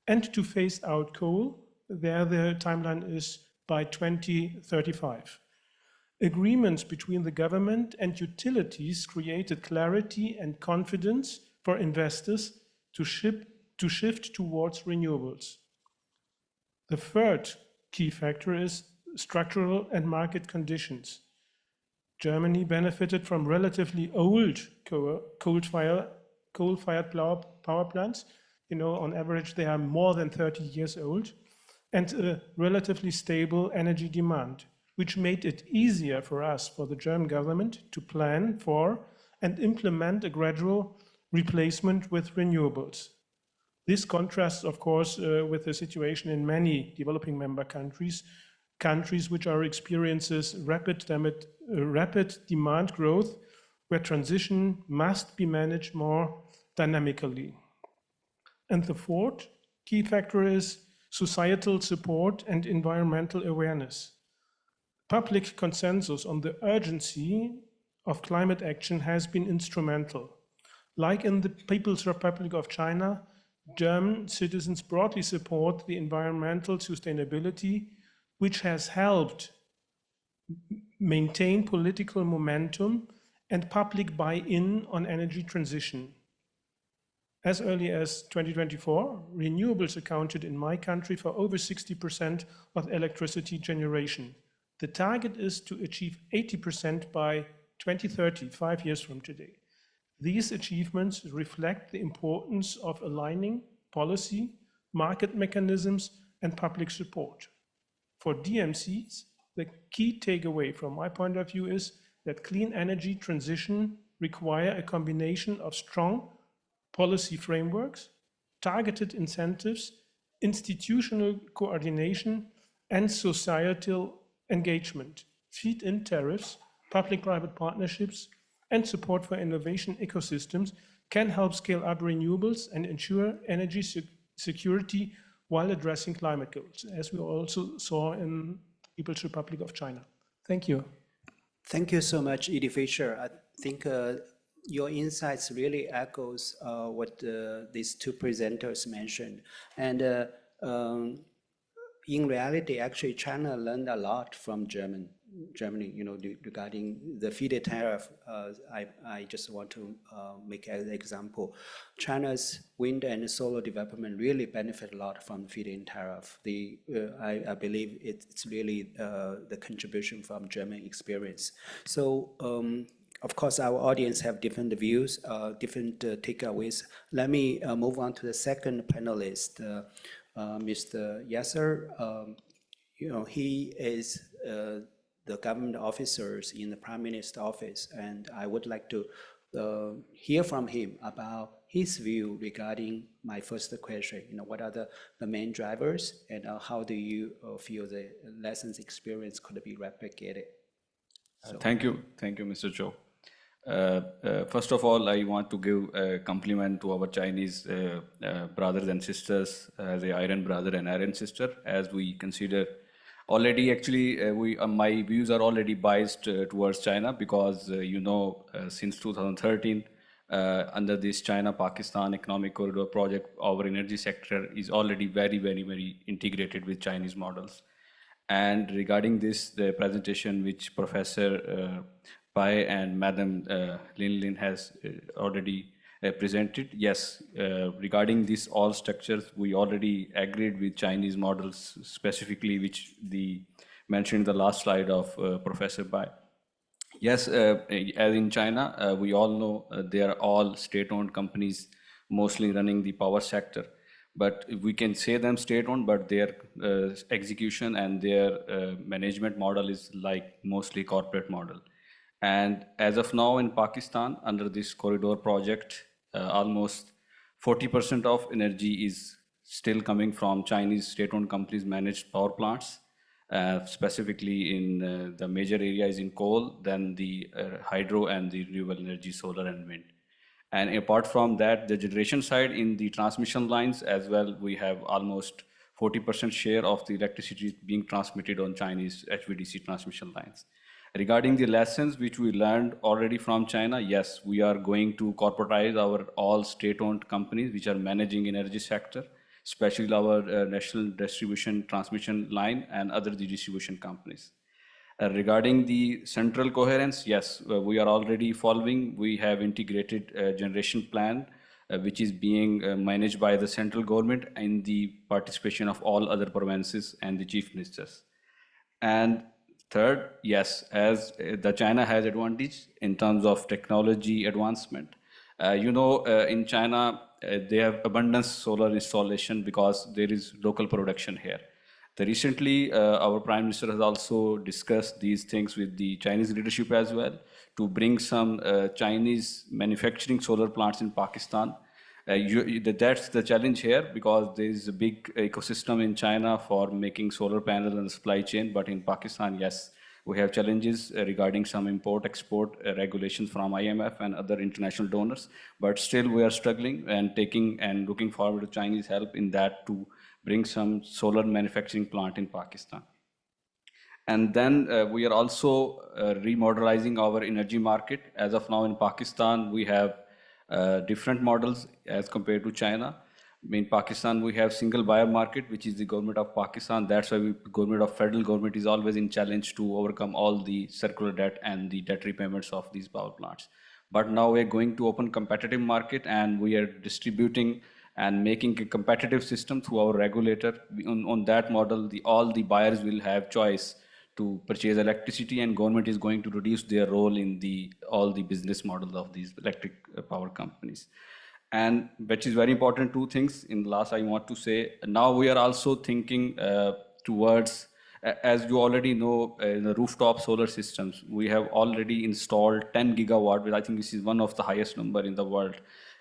and to phase out coal. There the timeline is by 2035. Agreements between the government and utilities created clarity and confidence for investors to shift towards renewables. The third key factor is structural and market conditions. Germany benefited from relatively old coal-fired power plants. You know, on average, they are more than 30 years old, and a relatively stable energy demand, which made it easier for us, for the German government, to plan for and implement a gradual replacement with renewables. This contrasts, of course, with the situation in many developing member countries which are experiences rapid demand growth, where transition must be managed more dynamically. And the fourth key factor is societal support and environmental awareness. Public consensus on the urgency of climate action has been instrumental. Like in the People's Republic of China, German citizens broadly support the environmental sustainability, which has helped maintain political momentum and public buy-in on energy transition. As early as 2024, renewables accounted in my country for over 60% of electricity generation. The target is to achieve 80% by 2030, 5 years from today. These achievements reflect the importance of aligning policy, market mechanisms, and public support. For DMCs, the key takeaway from my point of view is that clean energy transition require a combination of strong policy frameworks, targeted incentives, institutional coordination, and societal engagement, feed-in tariffs, public-private partnerships, and support for innovation ecosystems can help scale up renewables and ensure energy security while addressing climate goals, as we also saw in the People's Republic of China. Thank you. Thank you so much, Edie Fisher. I think your insights really echoes what these two presenters mentioned. And in reality, actually, China learned a lot from Germany, you know, regarding the feed-in tariff. I just want to make an example. China's wind and solar development really benefit a lot from feed-in tariff. I believe it's really the contribution from German experience. So, of course, our audience have different views, different takeaways. Let me move on to the second panelist, Mr. Yasser. You know, he is the government officers in the Prime Minister's office, and I would like to hear from him about his view regarding my first question. You know, what are the main drivers, and how do you feel the lessons experience could be replicated? So, thank you, Mr. Zhou. First of all, I want to give a compliment to our Chinese brothers and sisters, as a iron brother and iron sister, as we consider already. Actually, my views are already biased towards China because, you know, since 2013, under this China-Pakistan Economic Corridor project, our energy sector is already very, very, very integrated with Chinese models. And regarding this, the presentation which Professor Pai and Madam Lin has already presented, yes, regarding these all structures, we already agreed with Chinese models specifically, which the mentioned in the last slide of Professor Pai. Yes, as in China, we all know they are all state-owned companies, mostly running the power sector. But we can say them state-owned, but their execution and their management model is like mostly corporate model. And as of now in Pakistan, under this corridor project, almost 40% of energy is still coming from Chinese state-owned companies managed power plants. Specifically in the major areas in coal, then the hydro and the renewable energy, solar and wind. And apart from that, the generation side in the transmission lines as well, we have almost 40% share of the electricity being transmitted on Chinese HVDC transmission lines. Regarding the lessons which we learned already from China, yes, we are going to corporatize our all state-owned companies which are managing energy sector, especially our national distribution transmission line and other distribution companies. Regarding the central coherence, yes, we are already following. We have integrated generation plan, which is being managed by the central government in the participation of all other provinces and the chief ministers. And third, yes, as the China has advantage in terms of technology advancement. In China, they have abundance solar installation because there is local production here. Recently, our Prime Minister has also discussed these things with the Chinese leadership as well to bring some Chinese manufacturing solar plants in Pakistan. That's the challenge here because there is a big ecosystem in China for making solar panels and supply chain, but in Pakistan, yes, we have challenges regarding some import-export regulations from IMF and other international donors, but still we are struggling and taking and looking forward to Chinese help in that to bring some solar manufacturing plant in Pakistan. And then we are also remodelizing our energy market. As of now in Pakistan, we have different models as compared to China. In Pakistan, we have single buyer market, which is the government of Pakistan. That's why government of federal government is always in challenge to overcome all the circular debt and the debt repayments of these power plants. But now we're going to open competitive market and we are distributing and making a competitive system through our regulator. On that model, all the buyers will have choice to purchase electricity and government is going to reduce their role in all the business models of these electric power companies. And which is very important, two things in the last I want to say. Now we are also thinking towards, as you already know, the rooftop solar systems. We have already installed 10 gigawatt, which I think this is one of the highest number in the world.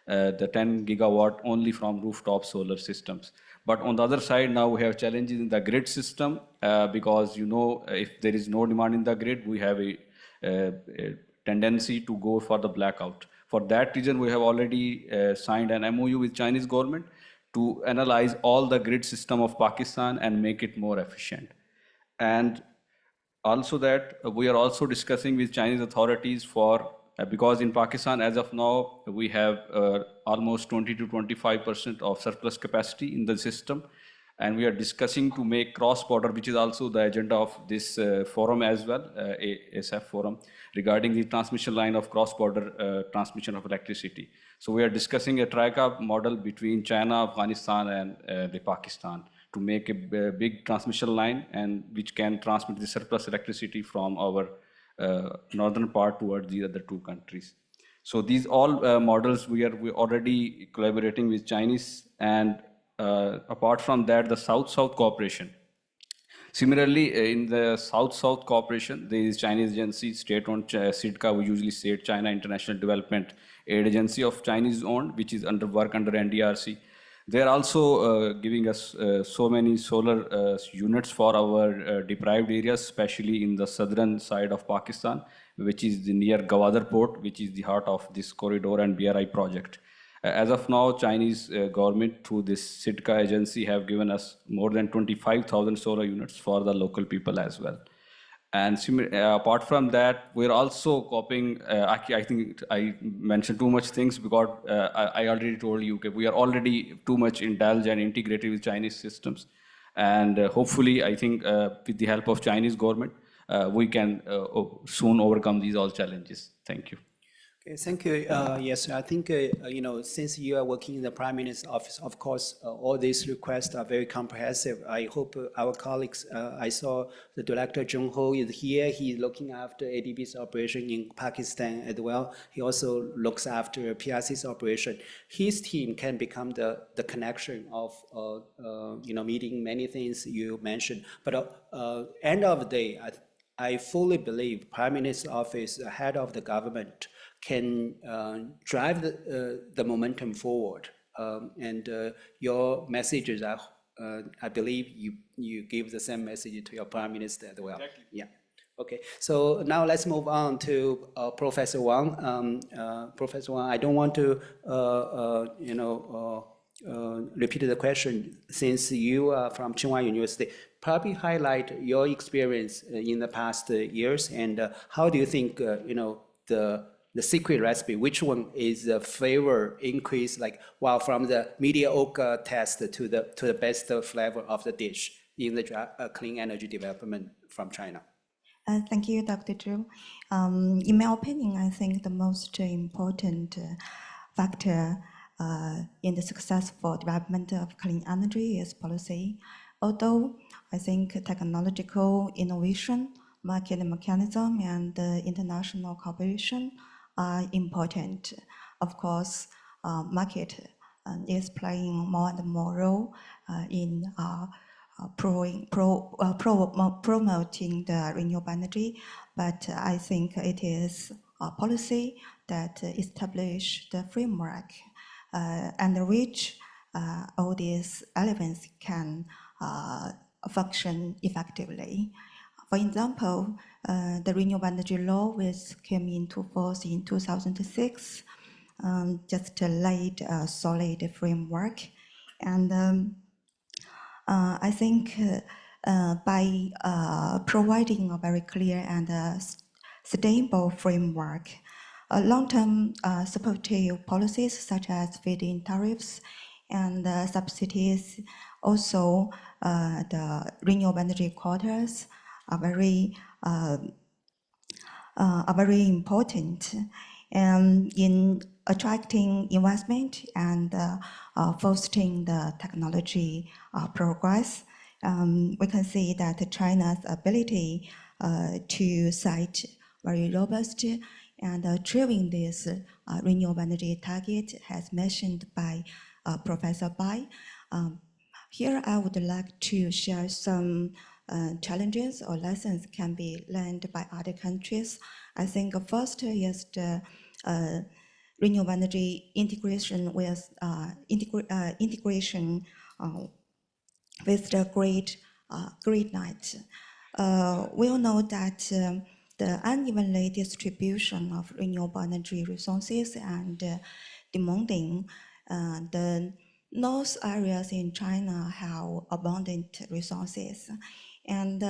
The 10 gigawatt only from rooftop solar systems. But on the other side, now we have challenges in the grid system because if there is no demand in the grid, we have a tendency to go for the blackout. For that reason, we have already signed an MOU with Chinese government to analyze all the grid system of Pakistan and make it more efficient. And also that we are also discussing with Chinese authorities for because in Pakistan, as of now, we have almost 20 to 25% of surplus capacity in the system. And we are discussing to make cross-border, which is also the agenda of this forum as well, ASF forum, regarding the transmission line of cross-border transmission of electricity. So we are discussing a TRICA model between China, Afghanistan, and the Pakistan to make a big transmission line and which can transmit the surplus electricity from our northern part towards the other two countries. So these all models we are already collaborating with Chinese, and apart from that, the South-South cooperation. Similarly, in the South-South cooperation, there is Chinese agency, state-owned SIDCA, we usually say China International Development Aid Agency of Chinese-owned, which is under NDRC. They are also giving us so many solar units for our deprived areas, especially in the southern side of Pakistan, which is near Gwadar port, which is the heart of this corridor and BRI project. As of now, Chinese government through this SIDCA agency have given us more than 25,000 solar units for the local people as well. And apart from that, we're also copying, I think I mentioned too much things because I already told you, okay, we are already too much indulged and integrated with Chinese systems. And hopefully, I think with the help of Chinese government, we can soon overcome these all challenges. Thank you. Okay, thank you. Yes, I think, since you are working in the Prime Minister's office, of course, all these requests are very comprehensive. I hope our colleagues, I saw the Director Zheng Ho is here. He's looking after ADB's operation in Pakistan as well. He also looks after PRC's operation. His team can become the connection of, meeting many things you mentioned. But end of the day, I fully believe Prime Minister's office, the head of the government, can drive the momentum forward. And your messages are, I believe you give the same message to your Prime Minister as well. Exactly. Yeah. Okay, so now let's move on to Professor Wang. Professor Wang, I don't want to, repeat the question since you are from Tsinghua University. Probably highlight your experience in the past years, and how do you think, the secret recipe, which one is the flavor increase, from the mediocre test to the best flavor of the dish in the clean energy development from China? Thank you, Dr. Zhu. In my opinion, I think the most important factor in the successful development of clean energy is policy. Although I think technological innovation, market mechanism, and international cooperation are important. Of course, market is playing more and more role in promoting the renewable energy, but I think it is a policy that establish the framework under which all these elements can function effectively. For example, the renewable energy law, which came into force in 2006, just laid a solid framework. And I think by providing a very clear and stable framework, long-term supportive policies such as feed-in tariffs and subsidies, also the renewable energy quotas are very important in attracting investment and fostering the technology progress. We can see that China's ability to set very robust and achieving this renewable energy target, as mentioned by Professor Bai. Here I would like to share some challenges or lessons can be learned by other countries. I think first is the renewable energy integration with with the grid net. We all know that the unevenly distribution of renewable energy resources and demanding the north areas in China have abundant resources, and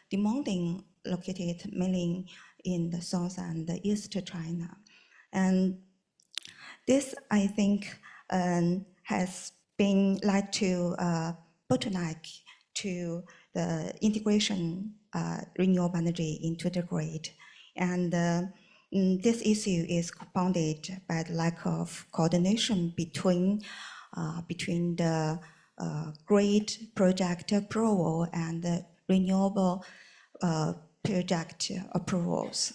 demanding located mainly in the south and the east China. And this, I think, has been led to bottleneck to the integration renewable energy into the grid. And this issue is compounded by the lack of coordination between the grid project approval and the renewable project approvals.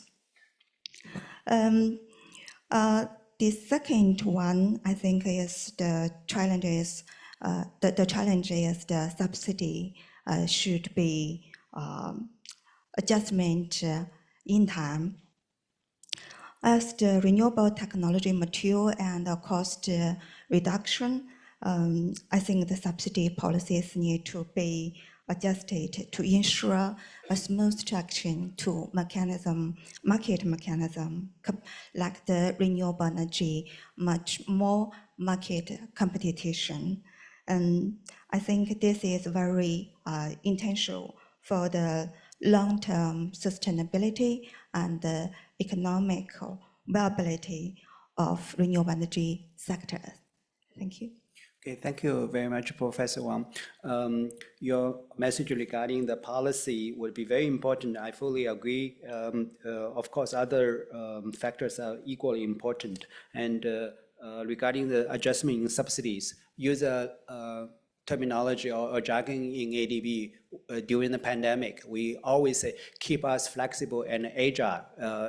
The second one, I think, is the challenge is the subsidy should be adjustment in time. As the renewable technology mature and cost reduction, I think the subsidy policies need to be adjusted to ensure a smooth traction to market mechanism, like the renewable energy, much more market competition. And I think this is very essential for the long-term sustainability and the economic viability of renewable energy sectors. Thank you. Okay, thank you very much, Professor Wang. Your message regarding the policy would be very important. I fully agree. Of course, other factors are equally important. And regarding the adjustment in subsidies, use a terminology or jargon in ADB during the pandemic. We always say, keep us flexible and agile.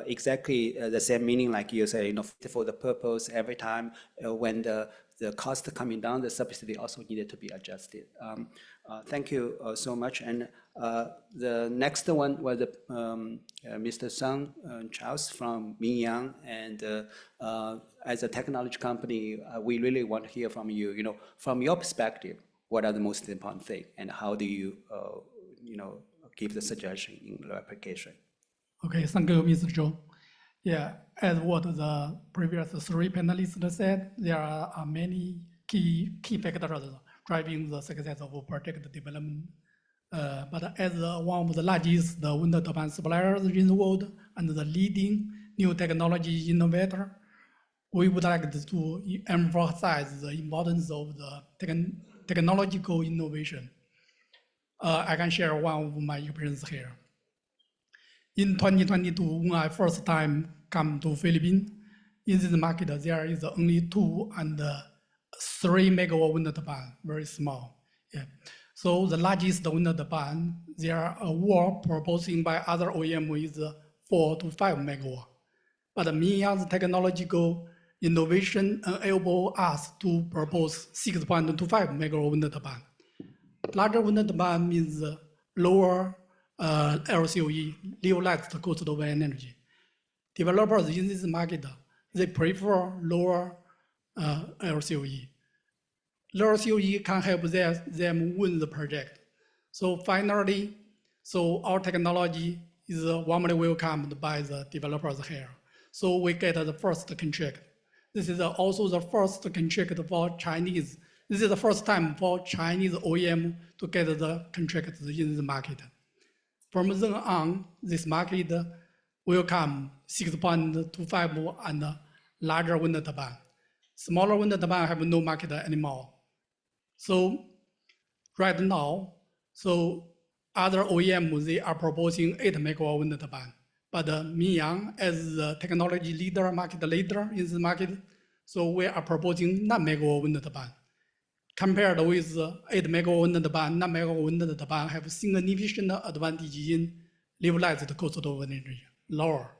Exactly the same meaning like you say, for the purpose every time when the cost coming down, the subsidy also needed to be adjusted. Thank you so much. And the next one was Mr. Sun Charles from Mingyang. And as a technology company, we really want to hear from you. From your perspective, what are the most important things, and how do you, give the suggestion in the application? Okay, thank you, Mr. Zhou. Yeah, as what the previous three panelists said, there are many key factors driving the success of project development. But as one of the largest wind turbine suppliers in the world and the leading new technology innovator, we would like to emphasize the importance of the technological innovation. I can share one of my experience here. In 2022, when I first time come to Philippines, in this market, there is only 2 and 3 megawatt wind turbine, very small. Yeah. So the largest wind turbine, there are work proposing by other OEM is 4 to 5 megawatt. But Mingyang's technological innovation enable us to propose 6.25 megawatt wind turbine. Larger wind turbine means lower LCOE, levelized cost of energy. Developers in this market, they prefer lower LCOE. Lower LCOE can help them win the project. So finally, our technology is warmly welcomed by the developers here. So we get the first contract. This is also the first contract for Chinese. This is the first time for Chinese OEM to get the contract in the market. From then on, this market will come 6.25 and larger wind turbine. Smaller wind turbine have no market anymore. So right now, other OEM, they are proposing 8 megawatt wind turbine. But Mingyang, as the technology leader, market leader in this market, so we are proposing 9 megawatt wind turbine. Compared with 8 megawatt wind turbine, 9 megawatt wind turbine have significant advantage in levelized cost of energy, lower.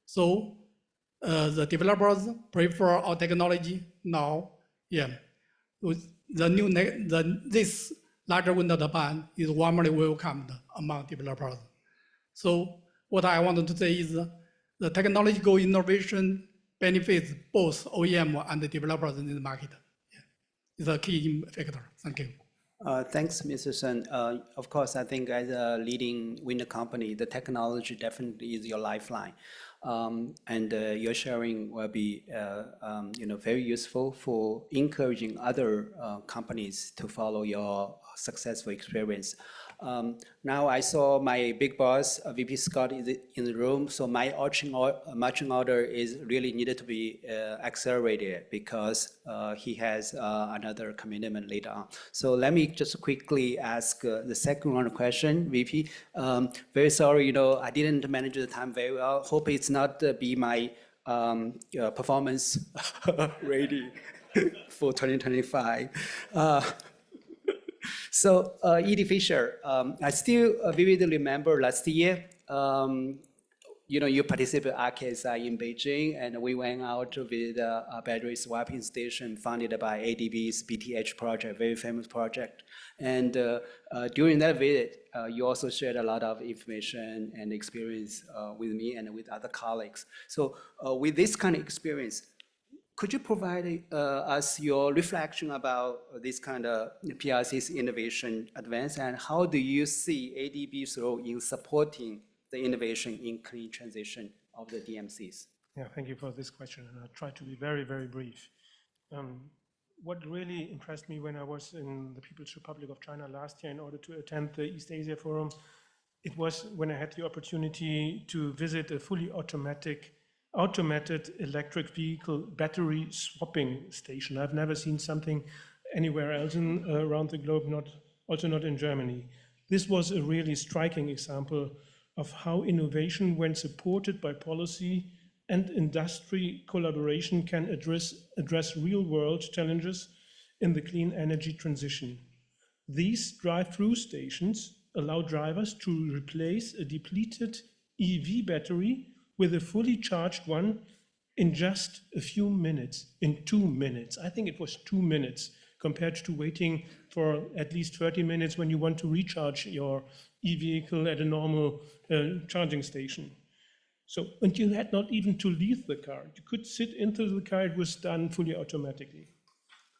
So the developers prefer our technology now. Yeah, this larger wind turbine is warmly welcomed among developers. So what I wanted to say is the technological innovation benefits both OEM and the developers in the market. Is a key factor. Thank you. Thanks, Mr. Sun. Of course, I think as a leading wind company, the technology definitely is your lifeline. And your sharing will be very useful for encouraging other companies to follow your successful experience. Now I saw my big boss, VP Scott, is in the room. So my marching order is really needed to be accelerated because he has another commitment later on. So let me just quickly ask the second round question, VP. Very sorry, I didn't manage the time very well. Hope it's not be my performance ready for 2025. So, Edie Fisher, I still vividly remember last year, you participated in RKSI in Beijing, and we went out to visit a battery swapping station funded by ADB's BTH project, very famous project. And during that visit, you also shared a lot of information and experience with me and with other colleagues. So with this kind of experience, could you provide us your reflection about this kind of PRC's innovation advance, and how do you see ADB's role in supporting the innovation in clean transition of the DMCs? Yeah, thank you for this question, and I'll try to be very, very brief. What really impressed me when I was in the People's Republic of China last year in order to attend the East Asia Forum It was when I had the opportunity to visit a fully automated electric vehicle battery swapping station. I've never seen something anywhere else around the globe, also not in Germany. This was a really striking example of how innovation, when supported by policy and industry collaboration, can address real-world challenges in the clean energy transition. These drive-through stations allow drivers to replace a depleted EV battery with a fully charged one in just a few minutes, in 2 minutes. I think it was 2 minutes compared to waiting for at least 30 minutes when you want to recharge your e-vehicle at a normal charging station. So, and you had not even to leave the car. You could sit into the car, it was done fully automatically.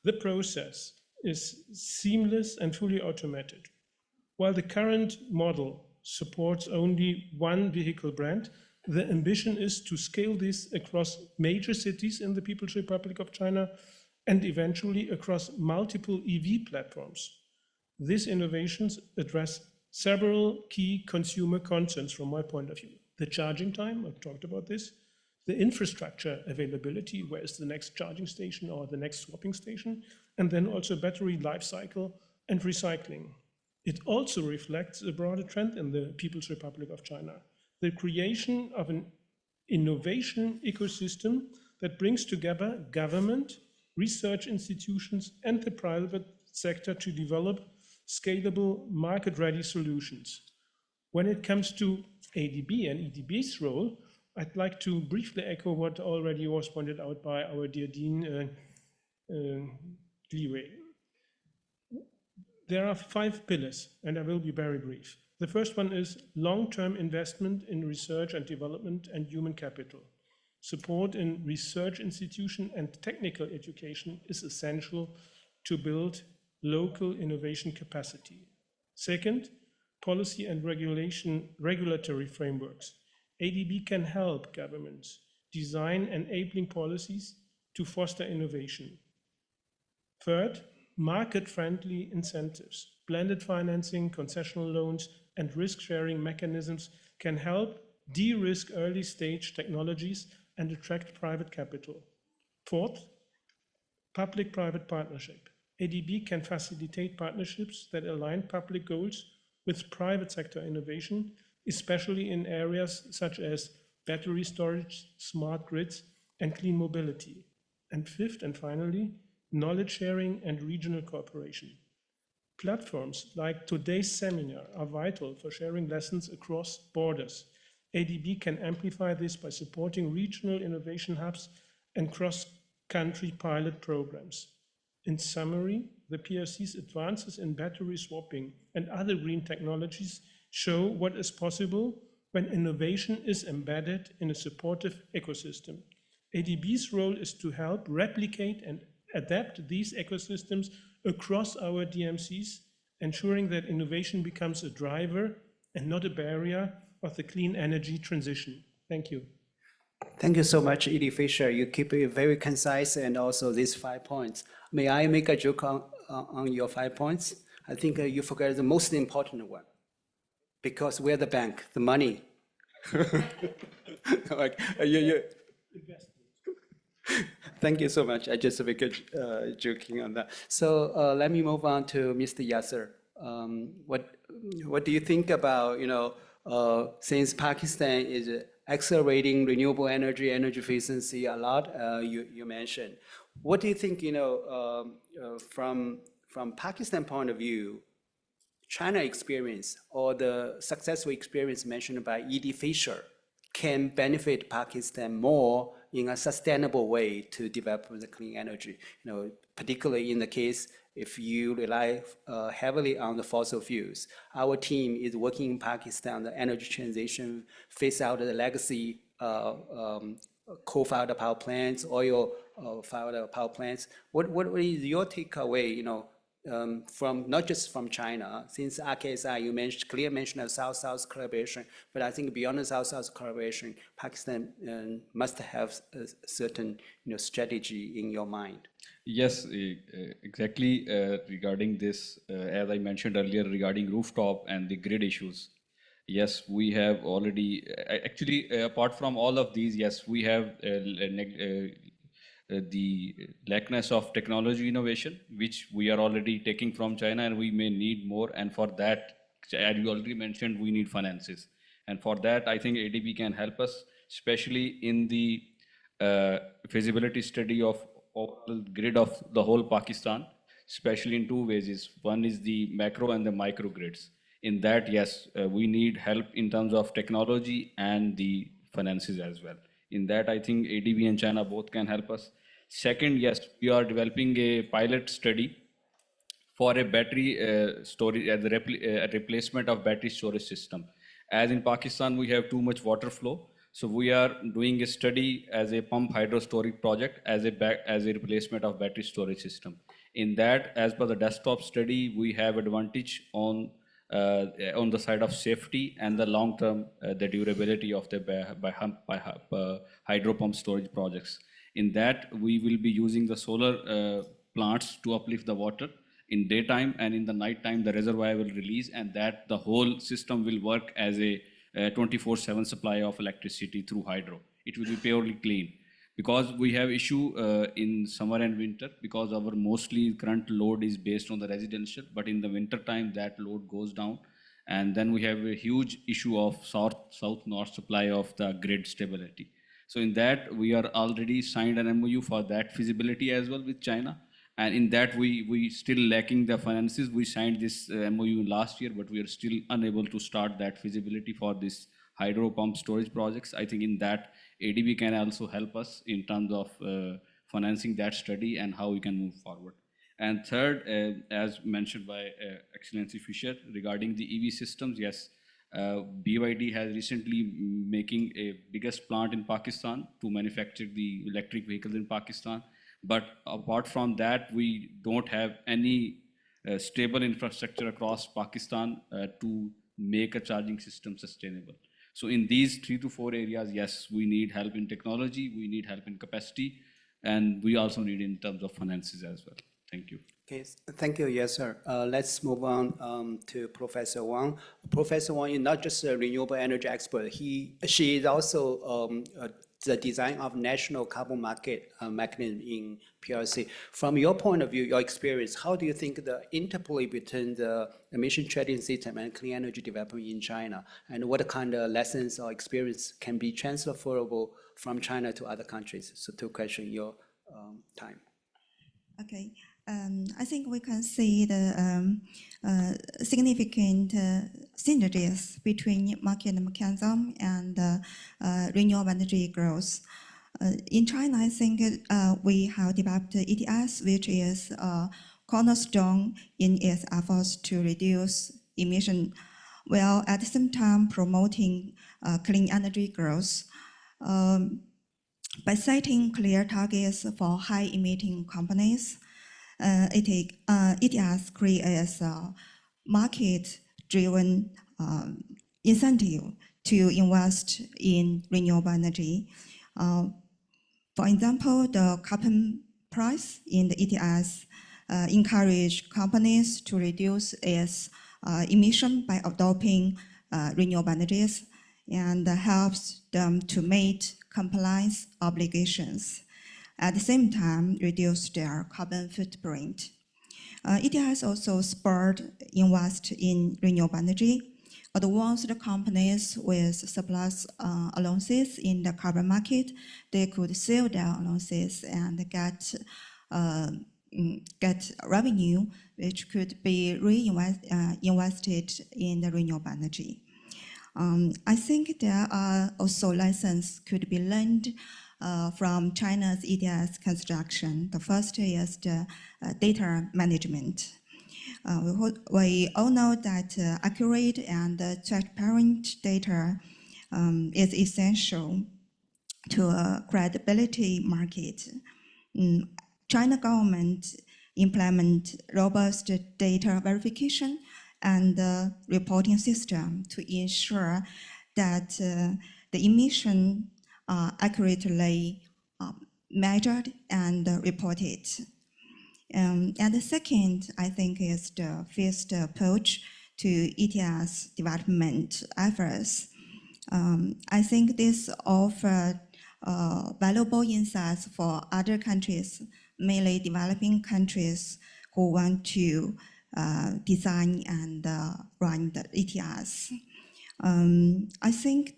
The process is seamless and fully automated. While the current model supports only one vehicle brand, the ambition is to scale this across major cities in the People's Republic of China and eventually across multiple EV platforms. These innovations address several key consumer concerns from my point of view. The charging time, I've talked about this. The infrastructure availability, where is the next charging station or the next swapping station, and then also battery life cycle and recycling. It also reflects a broader trend in the People's Republic of China, the creation of an innovation ecosystem that brings together government, research institutions, and the private sector to develop scalable, market-ready solutions. When it comes to ADB and EDB's role, I'd like to briefly echo what already was pointed out by our dear Dean Liwei. There are 5 pillars, and I will be very brief. The first one is long-term investment in research and development and human capital. Support in research institution and technical education is essential to build local innovation capacity. Second, policy and regulatory frameworks. ADB can help governments design enabling policies to foster innovation. Third, market-friendly incentives. Blended financing, concessional loans, and risk-sharing mechanisms can help de-risk early-stage technologies and attract private capital. Fourth, public-private partnership. ADB can facilitate partnerships that align public goals with private sector innovation, especially in areas such as battery storage, smart grids, and clean mobility. And fifth and finally, knowledge sharing and regional cooperation. Platforms like today's seminar are vital for sharing lessons across borders. ADB can amplify this by supporting regional innovation hubs and cross-country pilot programs. In summary, the PRC's advances in battery swapping and other green technologies show what is possible when innovation is embedded in a supportive ecosystem. ADB's role is to help replicate and adapt these ecosystems across our DMCs, ensuring that innovation becomes a driver and not a barrier of the clean energy transition. Thank you. Thank you so much, Edie Fisher. You keep it very concise and also these 5 points. May I make a joke on your 5 points? I think you forgot the most important one. Because we're the bank, the money. Thank you so much. I just make a joking on that. So let me move on to Mr. Yasser. What do you think about, since Pakistan is accelerating renewable energy efficiency a lot, you mentioned. What do you think, from Pakistan point of view, China experience or the successful experience mentioned by Edie Fisher can benefit Pakistan more in a sustainable way to develop the clean energy, particularly in the case if you rely heavily on the fossil fuels. Our team is working in Pakistan on the energy transition, phase out the legacy coal-fired power plants, oil-fired power plants. What is your takeaway, from not just from China, since RKSI, you mentioned clear mention of South-South collaboration, but I think beyond the South-South collaboration, Pakistan must have a certain strategy in your mind. Yes, exactly. Regarding this, as I mentioned earlier, regarding rooftop and the grid issues, Yes, we have already, actually, apart from all of these, yes, we have the lackness of technology innovation, which we are already taking from China, and we may need more. And for that, as you already mentioned, we need finances. And for that, I think ADB can help us, especially in the feasibility study of overall grid of the whole Pakistan, especially in two ways. One is the macro and the micro grids. In that, yes, we need help in terms of technology and the finances as well. In that, I think ADB and China both can help us. Second, yes, we are developing a pilot study for a battery storage as a replacement of battery storage system. As in Pakistan, we have too much water flow. So we are doing a study as a pump hydro storage project as a replacement of battery storage system. In that, as per the desktop study, we have advantage on the side of safety and the long term the durability of the hydro pump storage projects. In that, we will be using the solar plants to uplift the water in daytime, and in the nighttime the reservoir will release, and that the whole system will work as a 24/7 supply of electricity through hydro. It will be purely clean, because we have issue in summer and winter, because our mostly current load is based on the residential, but in the winter time that load goes down, and then we have a huge issue of south-north supply of the grid stability. So in that, we are already signed an MOU for that feasibility as well with China. And in that, we still lacking the finances. We signed this MOU last year, but we are still unable to start that feasibility for this hydro pump storage projects. I think in that, ADB can also help us in terms of financing that study and how we can move forward. And third, as mentioned by Excellency Fisher, regarding the EV systems, yes, BYD has recently making a biggest plant in Pakistan to manufacture the electric vehicles in Pakistan. But apart from that, we don't have any stable infrastructure across Pakistan to make a charging system sustainable. So in these 3 to 4 areas, yes, we need help in technology, we need help in capacity, and we also need in terms of finances as well. Thank you. Okay, thank you. Yes, sir. Let's move on to Professor Wang. Professor Wang is not just a renewable energy expert. She is also the design of national carbon market mechanism in PRC. From your point of view, your experience, how do you think the interplay between the emission trading system and clean energy development in China, and what kind of lessons or experience can be transferable from China to other countries? So two questions, your time. Okay. I think we can see the significant synergies between market mechanism and renewable energy growth. In China, I think we have developed ETS, which is a cornerstone in its efforts to reduce emission, while at the same time promoting clean energy growth. By setting clear targets for high-emitting companies, ETS creates a market-driven incentive to invest in renewable energy. For example, the carbon price in the ETS encourage companies to reduce its emission by adopting renewable energies, and helps them to meet compliance obligations. At the same time, reduce their carbon footprint. ETS also spurred invest in renewable energy. Once the companies with surplus allowances in the carbon market, they could sell their allowances and get revenue, which could be invested in the renewable energy. I think there are also lessons could be learned from China's ETS construction. The first is the data management. We all know that accurate and transparent data is essential to a credibility market. China government implement robust data verification and reporting system to ensure that the emission are accurately measured and reported. And the second, I think, is the phased approach to ETS development efforts. I think this offers valuable insights for other countries, mainly developing countries who want to design and run the ETS. I think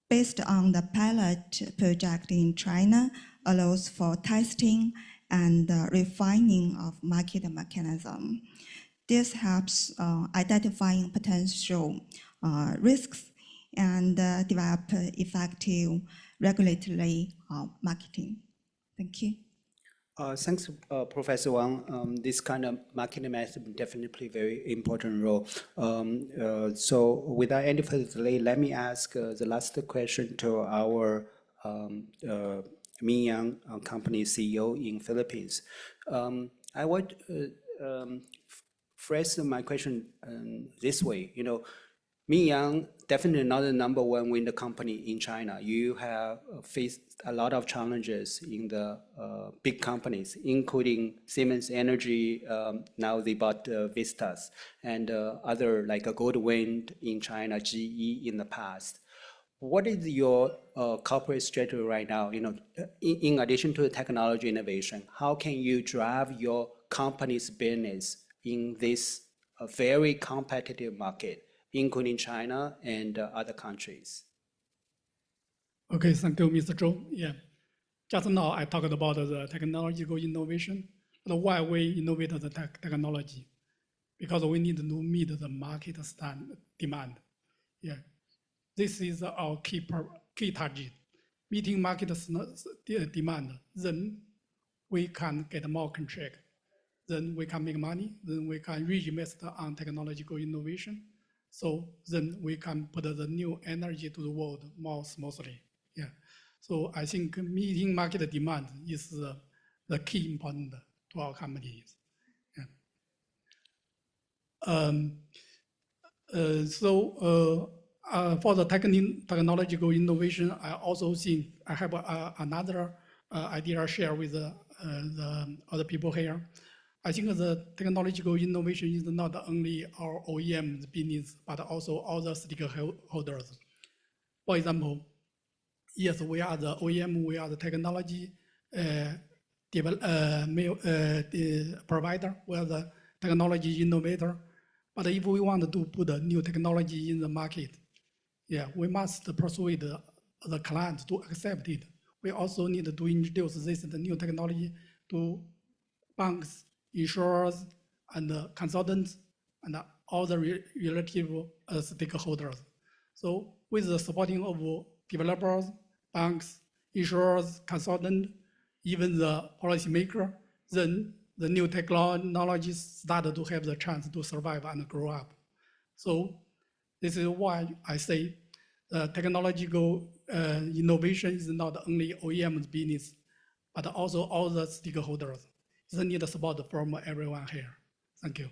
based on the pilot project in China, allows for testing and refining of market mechanism. This helps identifying potential risks and develop effective regulatory marketing. Thank you. Thanks, Professor Wang. This kind of marketing method definitely play very important role. So without any further delay, let me ask the last question to our Mingyang company CEO in Philippines. I would phrase my question this way. Mingyang definitely not the number one wind company in China. You have faced a lot of challenges in the big companies, including Siemens Energy. Now they bought Vistas and other like a Goldwind in China, GE in the past. What is your corporate strategy right now? In addition to the technology innovation, how can you drive your company's business in this very competitive market, including China and other countries? Okay, thank you, Mr. Zhou. Yeah, just now I talked about the technological innovation, why we innovate the technology, because we need to meet the market demand. Yeah, this is our key target, meeting market demand. Then we can get more contract. Then we can make money. Then we can reinvest on technological innovation. So then we can put the new energy to the world more smoothly. Yeah. So I think meeting market demand is the key important to our companies. Yeah. For the technological innovation, I also think I have another idea share with the other people here. I think the technological innovation is not only our OEM business, but also other stakeholders. For example, yes, we are the OEM, we are the technology provider, we are the technology innovator. But if we want to put a new technology in the market, yeah, we must persuade the client to accept it. We also need to introduce this the new technology to banks, insurers, and consultants, and all the relative stakeholders. So with the supporting of developers, banks, insurers, consultants, even the policymaker, then the new technologies started to have the chance to survive and grow up. So this is why I say technological innovation is not only OEM's business, but also all the stakeholders. They need support from everyone here. Thank you.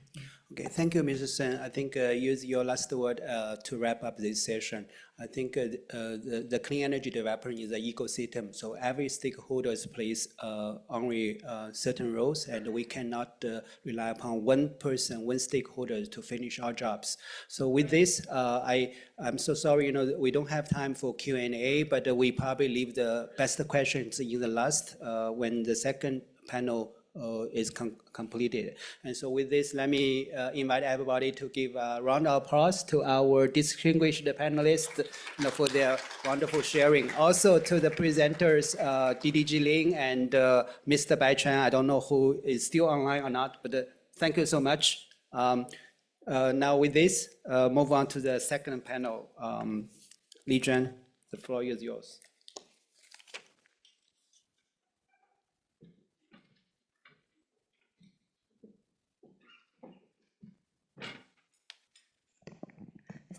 Okay, thank you, Mr. Sen. I think use your last word to wrap up this session. I think the clean energy development is an ecosystem, so every stakeholder plays only certain roles, and we cannot rely upon one person, one stakeholder to finish our jobs. So with this, I'm so sorry, we don't have time for Q&A, but we probably leave the best questions in the last when the second panel is completed. And so with this, let me invite everybody to give a round of applause to our distinguished panelists for their wonderful sharing. Also to the presenters, DDG Ling and Mr. Bai Chuan. I don't know who is still online or not, but thank you so much. Now with this, move on to the second panel. Li Zhen, the floor is yours.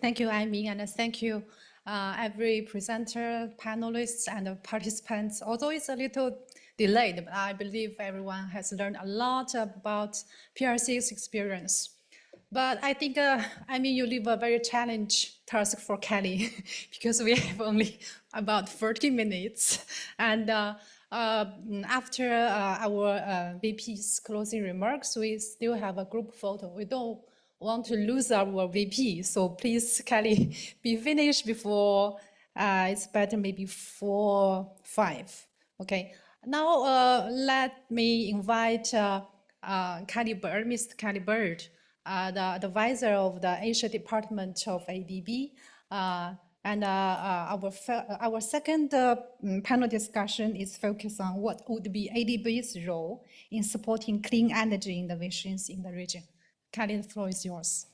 Thank you, Aiming, and thank you every presenter, panelists, and participants. Although it's a little delayed, but I believe everyone has learned a lot about PRC's experience. But I think, you leave a very challenging task for Kelly because we have only about 30 minutes. And After our VP's closing remarks, we still have a group photo. We don't want to lose our VP, so please, Kelly, be finished before it's better maybe 4-5. Okay. Now let me invite Kelly Bird, Mr. Kelly Bird, the advisor of the Asia Department of ADB. And our second panel discussion is focused on what would be ADB's role in supporting clean energy innovations in the region. Kelly, the floor is yours.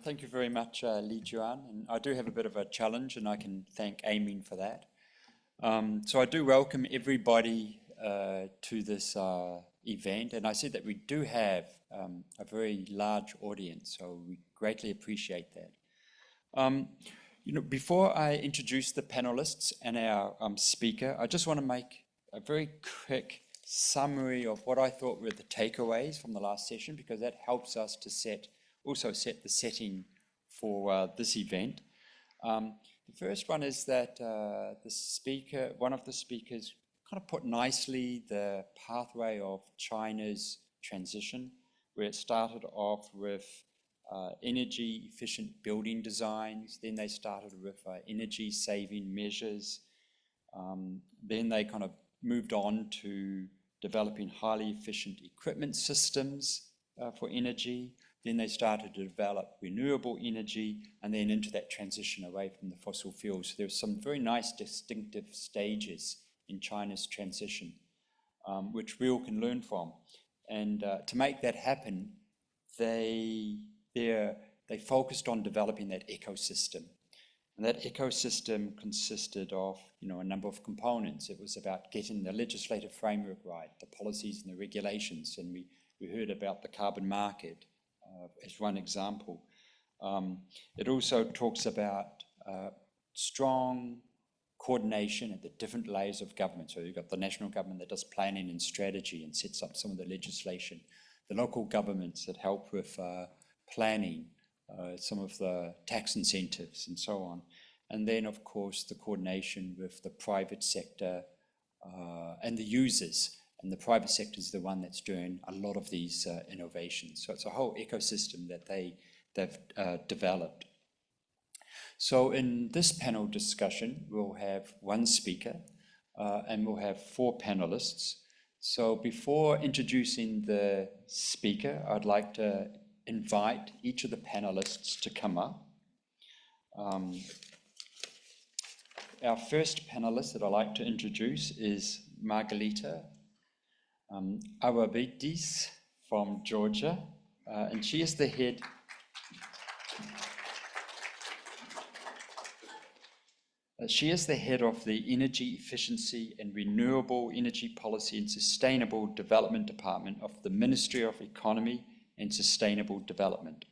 Thank you very much, Li Juan. And I do have a bit of a challenge, and I can thank Amin for that. So I do welcome everybody to this event, and I see that we do have a very large audience, so we greatly appreciate that. Before I introduce the panelists and our speaker, I just want to make a very quick summary of what I thought were the takeaways from the last session, because that helps us to also set the setting for this event. The first one is that one of the speakers kind of put nicely the pathway of China's transition, where it started off with energy efficient building designs, then they started with energy saving measures, then they kind of moved on to developing highly efficient equipment systems for energy. Then they started to develop renewable energy, and then into that transition away from the fossil fuels. So there's some very nice distinctive stages in China's transition, which we all can learn from. And to make that happen, they focused on developing that ecosystem. And that ecosystem consisted of a number of components. It was about getting the legislative framework right, the policies and the regulations, and we heard about the carbon market as one example. It also talks about strong coordination at the different layers of government. So you've got the national government that does planning and strategy and sets up some of the legislation, the local governments that help with planning, some of the tax incentives and so on. And then, of course, the coordination with the private sector and the users. And the private sector is the one that's doing a lot of these innovations. So it's a whole ecosystem that they've developed. So in this panel discussion, we'll have one speaker and we'll have 4 panelists. So before introducing the speaker, I'd like to invite each of the panelists to come up. Our first panelist that I'd like to introduce is Margarita Awabitis from Georgia, and she is the head of the Energy Efficiency and Renewable Energy Policy and Sustainable Development Department of the Ministry of Economy and Sustainable Development.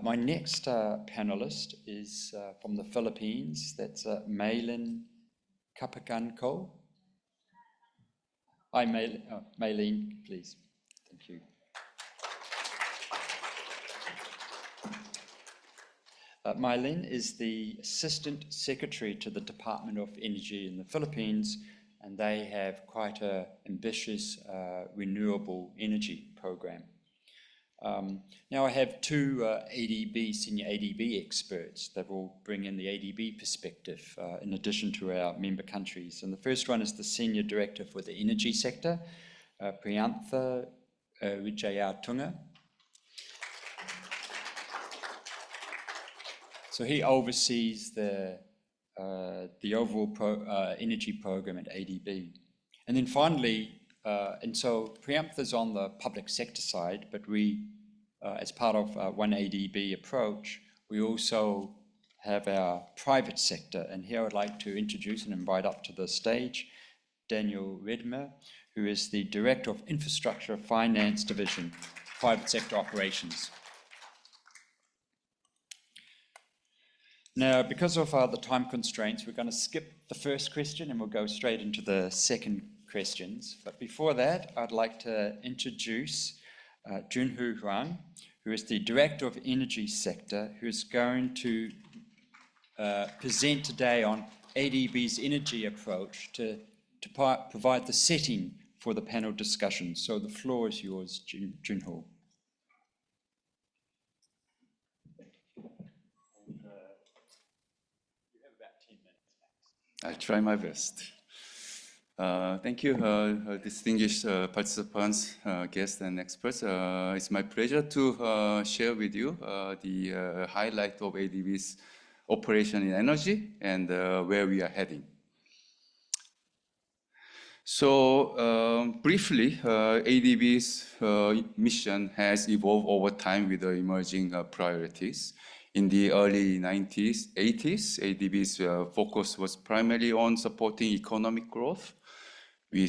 My next panelist is from the Philippines. That's Maylin Capacanco. Hi, Maylin, please. Thank you. Maylin is the Assistant Secretary to the Department of Energy in the Philippines, and they have quite an ambitious renewable energy program. Now I have 2 senior ADB experts that will bring in the ADB perspective in addition to our member countries. And the first one is the Senior Director for the Energy Sector, Priyantha Wijayatunga. So he oversees the overall energy program at ADB. And then finally, and so Priyantha's on the public sector side, but we, as part of one ADB approach, we also have our private sector. And here I'd like to introduce and invite up to the stage Daniel Redmer, who is the Director of Infrastructure Finance Division, Private Sector Operations. Now, because of the time constraints, we're going to skip the first question and we'll go straight into the second questions. But before that, I'd like to introduce Junho Huang, who is the Director of Energy Sector, who's going to present today on ADB's energy approach to provide the setting for the panel discussion. So the floor is yours, Junho. I'll try my best. Thank you, distinguished participants, guests, and experts. It's my pleasure to share with you the highlight of ADB's operation in energy and where we are heading. So briefly, ADB's mission has evolved over time with the emerging priorities. In the early 80s, ADB's focus was primarily on supporting economic growth. We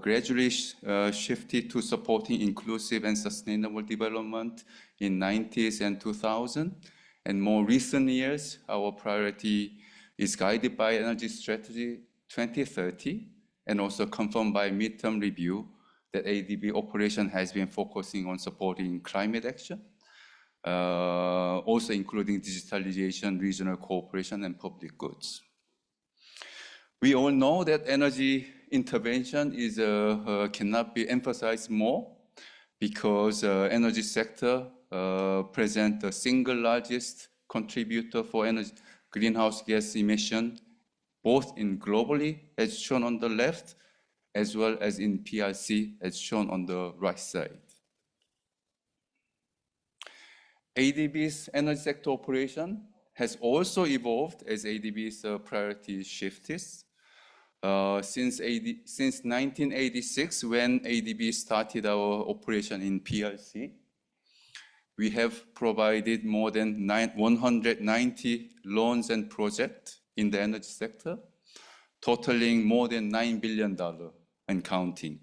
gradually shifted to supporting inclusive and sustainable development in 90s and 2000. And more recent years, our priority is guided by Energy Strategy 2030 and also confirmed by midterm review that ADB operation has been focusing on supporting climate action, also including digitalization, regional cooperation, and public goods. We all know that energy intervention is cannot be emphasized more because energy sector present the single largest contributor for energy greenhouse gas emission, both in globally, as shown on the left, as well as in PRC, as shown on the right side. ADB's energy sector operation has also evolved as ADB's priorities shifted. Since 1986, when ADB started our operation in PRC, we have provided more than 190 loans and projects in the energy sector, totaling more than $9 billion and counting.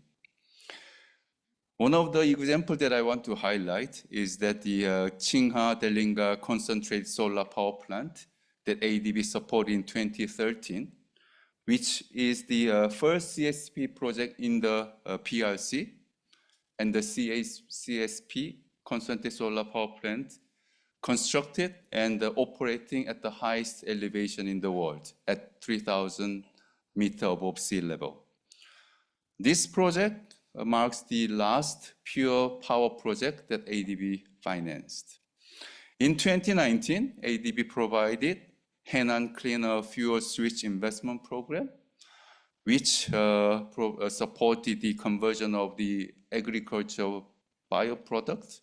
One of the examples that I want to highlight is that the Qingha-Delinga concentrated solar power plant that ADB supported in 2013, which is the first CSP project in the PRC, and the CSP, concentrated solar power plant, constructed and operating at the highest elevation in the world, at 3,000 meters above sea level. This project marks the last pure power project that ADB financed. In 2019, ADB provided Henan Cleaner Fuel Switch Investment Program, which supported the conversion of the agricultural bioproducts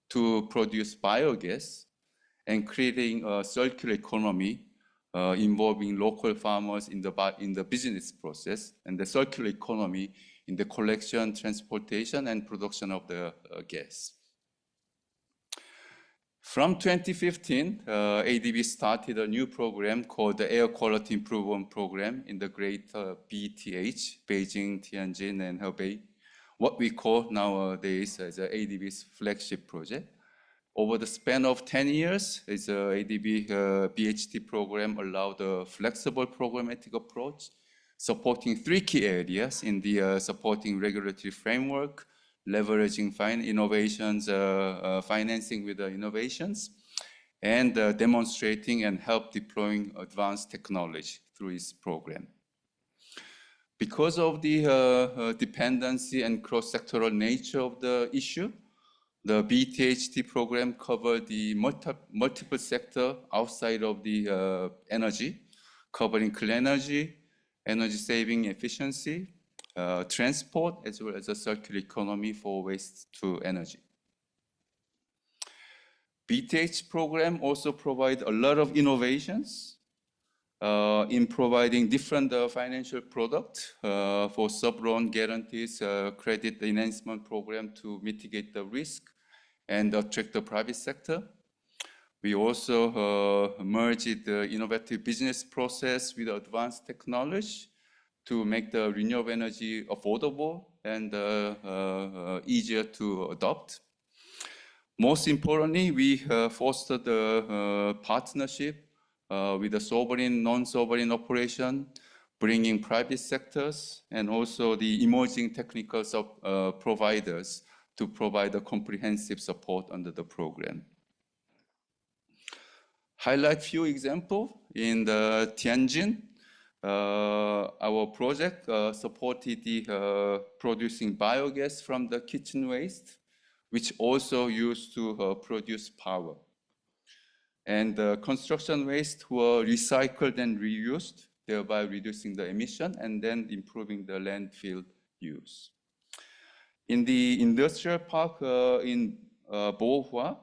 to produce biogas and creating a circular economy involving local farmers in the business process and the circular economy in the collection, transportation, and production of the gas. From 2015, ADB started a new program called the Air Quality Improvement Program in the Greater BTH, Beijing, Tianjin, and Hebei, what we call nowadays as ADB's flagship project. Over the span of 10 years, the ADB BHT program allowed a flexible programmatic approach, supporting three key areas in the supporting regulatory framework, leveraging innovations, financing with the innovations, and demonstrating and help deploying advanced technology through this program. Because of the dependency and cross-sectoral nature of the issue, the BTHT program covered the multiple sector outside of the energy, covering clean energy, energy saving efficiency, transport, as well as a circular economy for waste to energy. BTH program also provide a lot of innovations in providing different financial products for sub-loan guarantees, credit enhancement program to mitigate the risk and attract the private sector. We also merged the innovative business process with advanced technology to make the renewable energy affordable and easier to adopt. Most importantly, we fostered the partnership with the sovereign, non-sovereign operation, bringing private sectors and also the emerging technical providers to provide a comprehensive support under the program. Highlight few examples. In the Tianjin, our project supported the producing biogas from the kitchen waste, which also used to produce power. And the construction waste were recycled and reused, thereby reducing the emission and then improving the landfill use. In the industrial park in Bohua,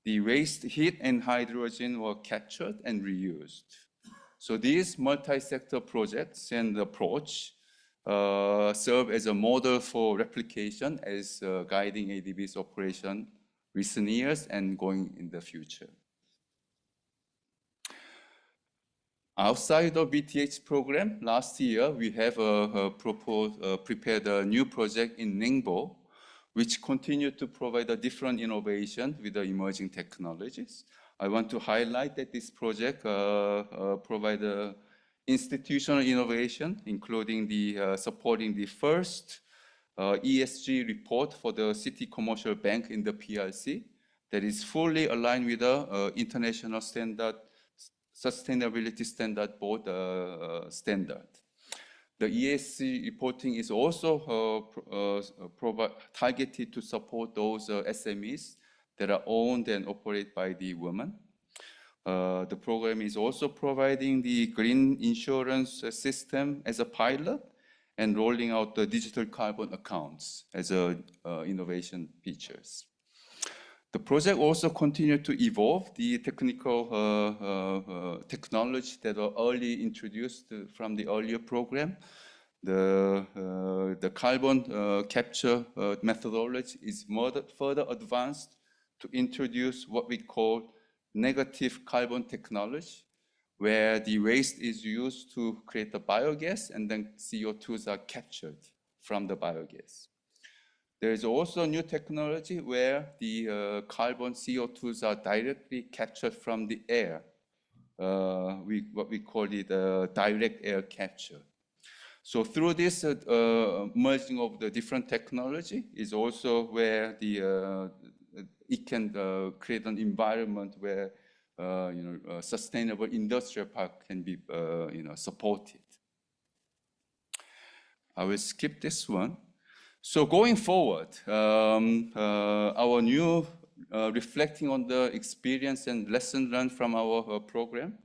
the waste heat and hydrogen were captured and reused. So these multi-sector projects and approach serve as a model for replication as guiding ADB's operation recent years and going in the future. Outside of BTH program, last year we have prepared a new project in Ningbo, which continued to provide a different innovation with the emerging technologies. I want to highlight that this project provides institutional innovation, including the supporting the first ESG report for the City Commercial Bank in the PRC that is fully aligned with the international standard, Sustainability Standard Board standard. The ESG reporting is also targeted to support those SMEs that are owned and operated by the women. The program is also providing the green insurance system as a pilot and rolling out the digital carbon accounts as innovation features. The project also continued to evolve the technical technology that were early introduced from the earlier program. The carbon capture methodology is further advanced to introduce what we call negative carbon technology, where the waste is used to create the biogas and then CO2s are captured from the biogas. There is also new technology where the carbon CO2s are directly captured from the air. What we call it direct air capture. So through this merging of the different technology is also where it can create an environment where sustainable industrial park can be supported. I will skip this one. So going forward, our new reflecting on the experience and lesson learned from our program,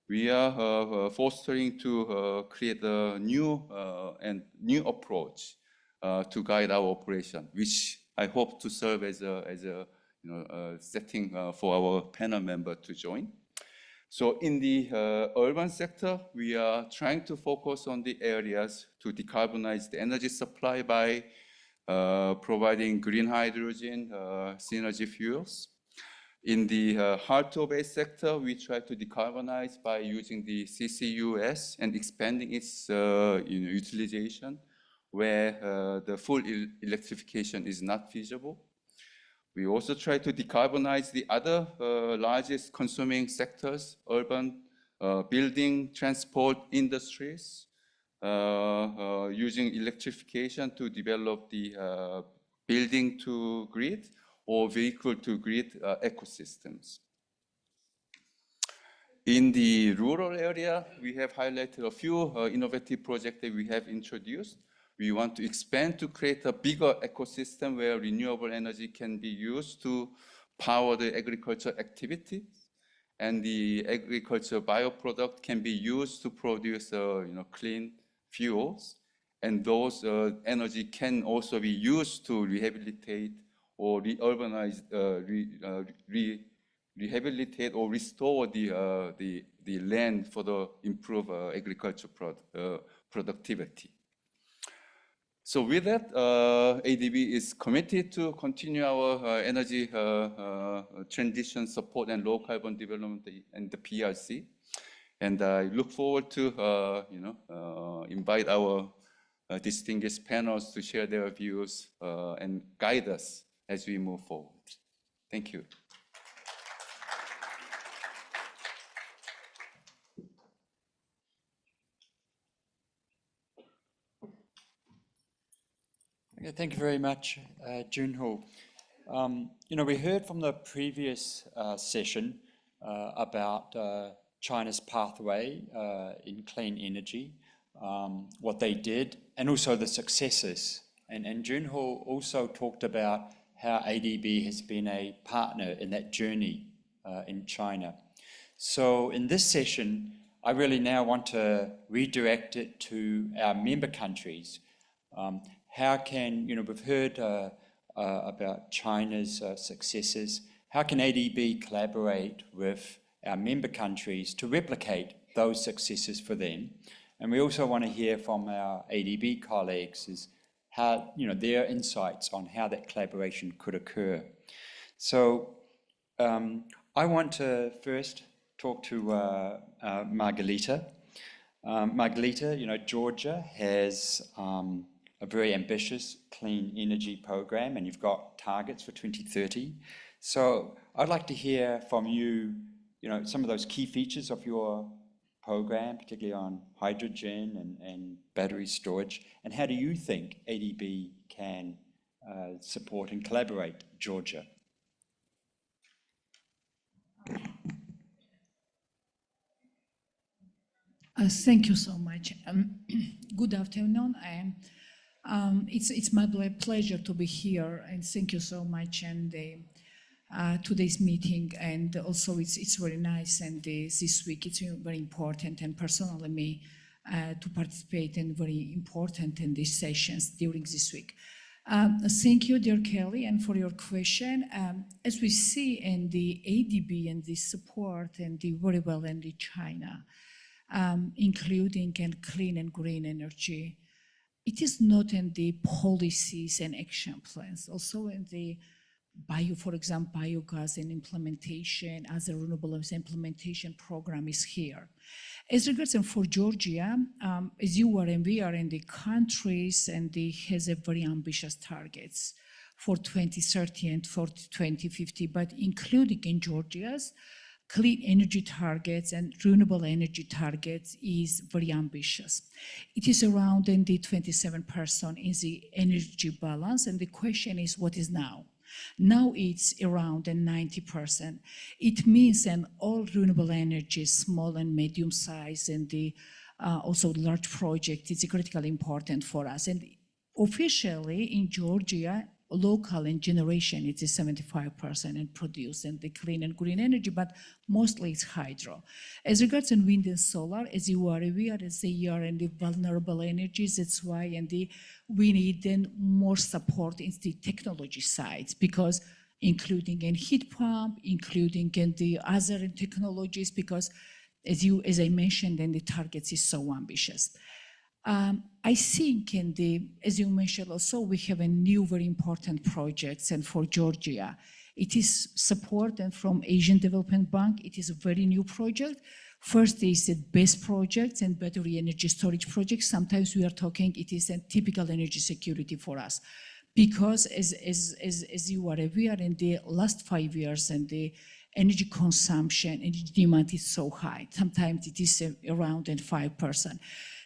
we are fostering to create a new approach to guide our operation, which I hope to serve as a setting for our panel member to join. So in the urban sector, we are trying to focus on the areas to decarbonize the energy supply by providing green hydrogen, synergy fuels. In the hard-to-abate sector, we try to decarbonize by using the CCUS and expanding its utilization where the full electrification is not feasible. We also try to decarbonize the other largest consuming sectors, urban, building, transport, industries, using electrification to develop the building to grid or vehicle to grid ecosystems. In the rural area, we have highlighted a few innovative projects that we have introduced. We want to expand to create a bigger ecosystem where renewable energy can be used to power the agriculture activities, and the agriculture bioproduct can be used to produce clean fuels, and those energy can also be used to rehabilitate or rehabilitate or restore the land for the improved agriculture productivity. So with that, ADB is committed to continue our energy transition support and low carbon development in the PRC. And I look forward to invite our distinguished panels to share their views and guide us as we move forward. Thank you. Yeah, thank you very much, Junho. You know, we heard from the previous session about China's pathway in clean energy, what they did, and also the successes. And Junho also talked about how ADB has been a partner in that journey in China. So in this session, I really now want to redirect it to our member countries. How can, you know, we've heard about China's successes. How can ADB collaborate with our member countries to replicate those successes for them? And we also want to hear from our ADB colleagues is how, you know, their insights on how that collaboration could occur. So I want to first talk to Margarita. Margarita, you know, Georgia has a very ambitious clean energy program, and you've got targets for 2030. So I'd like to hear from you, you know, some of those key features of your program, particularly on hydrogen and battery storage, and how do you think ADB can support and collaborate Georgia? Thank you so much. Good afternoon. It's my pleasure to be here, and thank you so much. And today's meeting, and also it's very nice. And this week it's very important, and personally me to participate and very important in these sessions during this week. Thank you, dear Kelly, and for your question. As we see in the ADB and the support and the very well in the China. Including and clean and green energy. It is not in the policies and action plans, also in the for example, biogas and implementation, as a renewables implementation program is here. As regards and for Georgia, as you are and we are in the countries and they has a very ambitious targets for 2030 and for 2050, but including in Georgia's clean energy targets and renewable energy targets is very ambitious. It is around in the 27% in the energy balance, and the question is what is now? Now it's around 90%. It means that all renewable energy, small and medium size, and the also large project is critically important for us. And officially in Georgia, local and generation, it is 75% and produce and the clean and green energy, but mostly it's hydro. As regards in wind and solar, as you are aware, as they are in the vulnerable energies, that's why we need then more support in the technology sides, because including in heat pump, including in the other technologies, because as I mentioned, then the targets is so ambitious. I think as you mentioned also, we have a new very important projects, and for Georgia, it is support and from Asian Development Bank. It is a very new project. First is the BESS projects and battery energy storage projects. Sometimes we are talking, it is a typical energy security for us. Because as you are aware, in the last 5 years, and the energy consumption, energy demand is so high. Sometimes it is around 5%.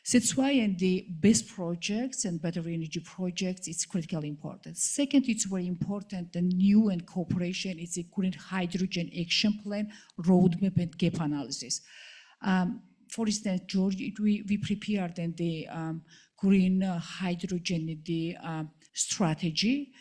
So that's why in the BESS projects and battery energy projects, it's critically important. Second, it's very important, the new and cooperation is a current hydrogen action plan, roadmap and gap analysis. For instance, Georgia, we prepared the green hydrogen strategy.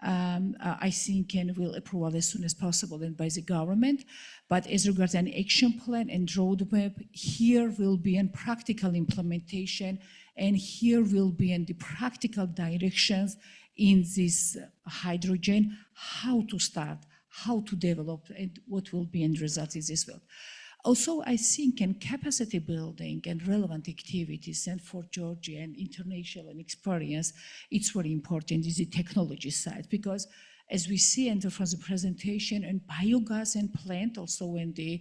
I think and will approve as soon as possible and by the government. But as regards an action plan and roadmap, here will be in practical implementation, and here will be in the practical directions in this hydrogen, how to start, how to develop, and what will be in results in this field. Also, I think in capacity building and relevant activities, and for Georgia and international experience, it's very important is the technology side, because as we see from the presentation, and biogas and plant also in the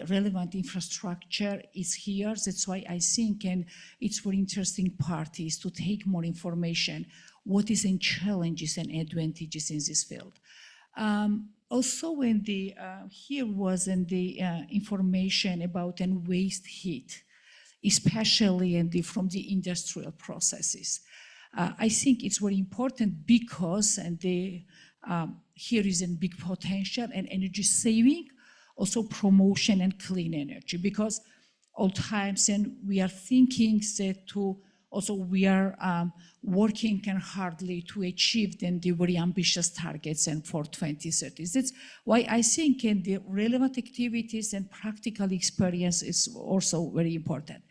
relevant infrastructure is here. That's why I think, and it's very interesting parties to take more information, what is in challenges and advantages in this field. Also, in the here was in the information about waste heat, especially from the industrial processes. I think it's very important because here is a big potential and energy saving, also promotion and clean energy, because all times and we are thinking that we are working and hardly to achieve then the very ambitious targets and for 2030. That's why I think the relevant activities and practical experience is also very important.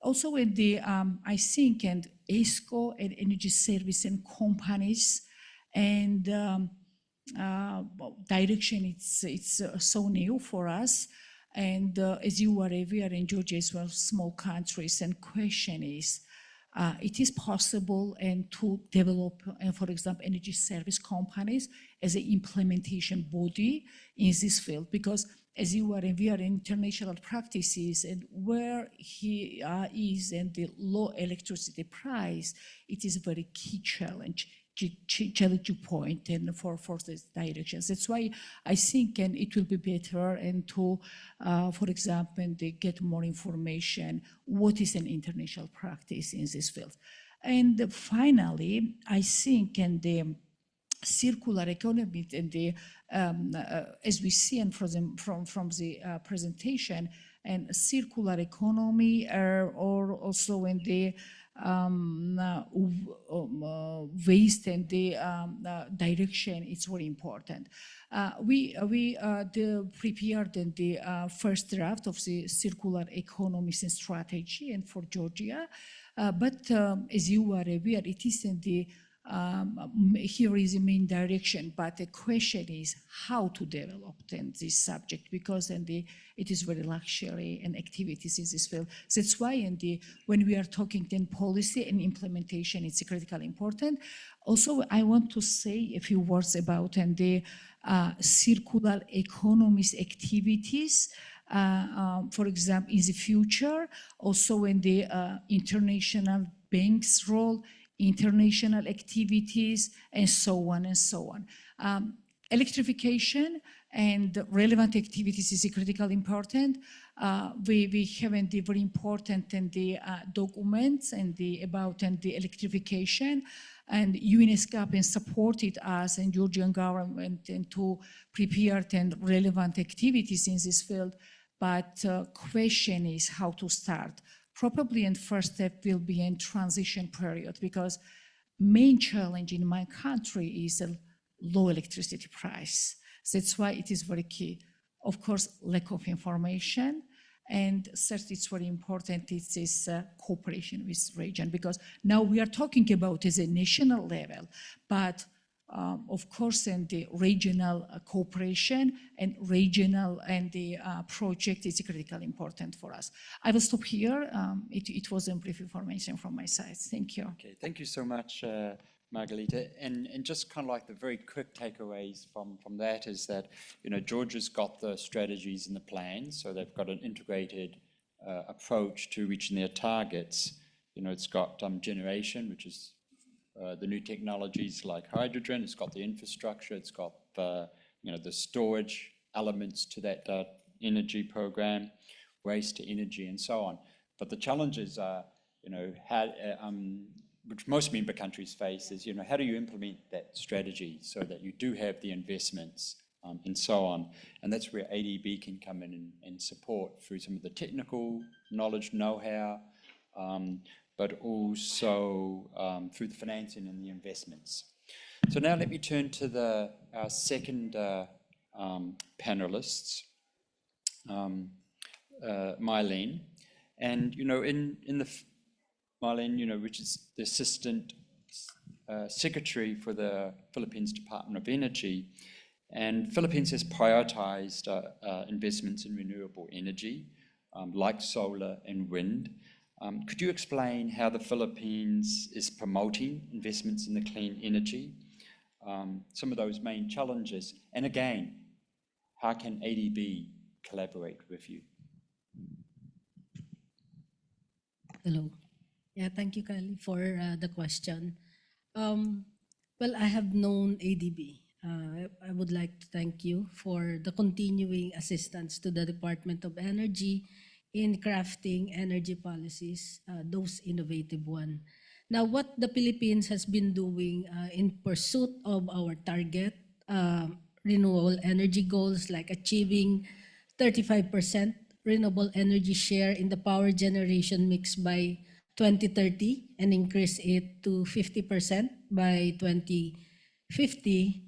Also in the, I think, and ESCO and energy service and companies and direction, it's so new for us. And as you are aware, in Georgia as well, small countries, and question is, it is possible and to develop, for example, energy service companies as an implementation body in this field, because as you are aware, international practices and where he is and the low electricity price, it is a very key challenge. Challenging point and for these directions. That's why I think and it will be better and to, for example, and they get more information, what is an international practice in this field. And finally, I think and the circular economy and the, as we see and from the presentation, and circular economy or also in the waste and the direction, it's very important. We prepared in the first draft of the circular economy strategy and for Georgia, but as you are aware, it is in the here is the main direction, but the question is how to develop then this subject, because then it is very luxury and activities in this field. So that's why when we are talking then policy and implementation, it's critically important. Also, I want to say a few words about the circular economies activities. For example, in the future, also in the international banks' role, international activities, and so on and so on. Electrification and relevant activities is critically important. We have the very important and the documents and about the electrification, and UNESCO has supported us and Georgian government and to prepare and relevant activities in this field. But question is how to start. Probably in first step will be in transition period, because main challenge in my country is a low electricity price. That's why it is very key. Of course, lack of information, and third, it's very important, it's this cooperation with region, because now we are talking about as a national level, but of course, and the regional cooperation and regional and the project is critically important for us. I will stop here. It was a brief information from my side. Thank you. Okay, thank you so much, Margarita. And just kind of like the very quick takeaways from that is that, you know, Georgia's got the strategies and the plans, so they've got an integrated approach to reaching their targets. You know, it's got generation, which is the new technologies like hydrogen. It's got the infrastructure. It's got you know, the storage elements to that energy program, waste to energy, and so on. But the challenges are, you know, how, which most member countries face is, you know, how do you implement that strategy so that you do have the investments and so on. And that's where ADB can come in and support through some of the technical knowledge, know-how, but also through the financing and the investments. So now let me turn to our second panelists, Mylene. And, you know, in the, Mylene, you know, which is the Assistant Secretary for the Philippines Department of Energy, and Philippines has prioritized investments in renewable energy, like solar and wind. Could you explain how the Philippines is promoting investments in the clean energy, some of those main challenges, and again, how can ADB collaborate with you? Hello. Yeah, thank you, Kylie, for the question. Well, I have known ADB. I would like to thank you for the continuing assistance to the Department of Energy in crafting energy policies, those innovative ones Now, what the Philippines has been doing in pursuit of our target renewable energy goals, like achieving 35% renewable energy share in the power generation mix by 2030 and increase it to 50% by 2050,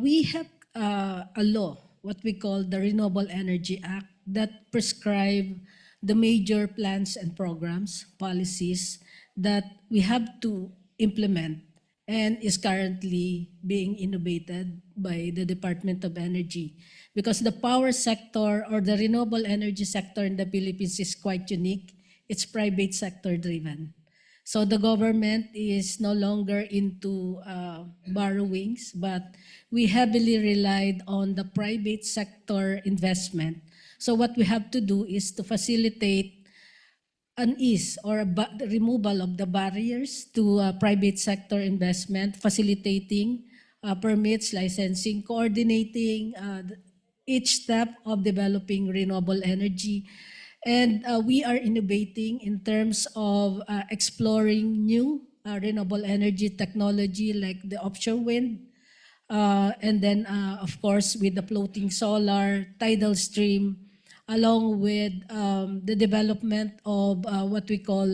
we have a law, what we call the Renewable Energy Act, that prescribe the major plans and programs, policies that we have to implement and is currently being innovated by the Department of Energy. Because the power sector or the renewable energy sector in the Philippines is quite unique. It's private sector driven. So the government is no longer into borrowings, but we heavily relied on the private sector investment. So what we have to do is to facilitate an ease or the removal of the barriers to private sector investment, facilitating permits, licensing, coordinating each step of developing renewable energy. And we are innovating in terms of exploring new renewable energy technology like the offshore wind, and then of course with the floating solar, tidal stream, along with the development of what we call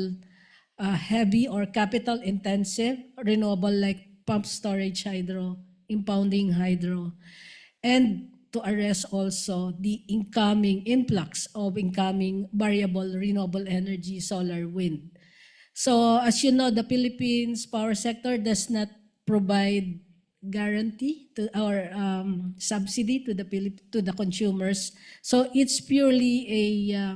heavy or capital intensive renewable like pump storage hydro, impounding hydro, and to arrest also the incoming influx of incoming variable renewable energy, solar, wind. So as you know, the Philippines power sector does not provide guarantee to our subsidy to the consumers. So it's purely a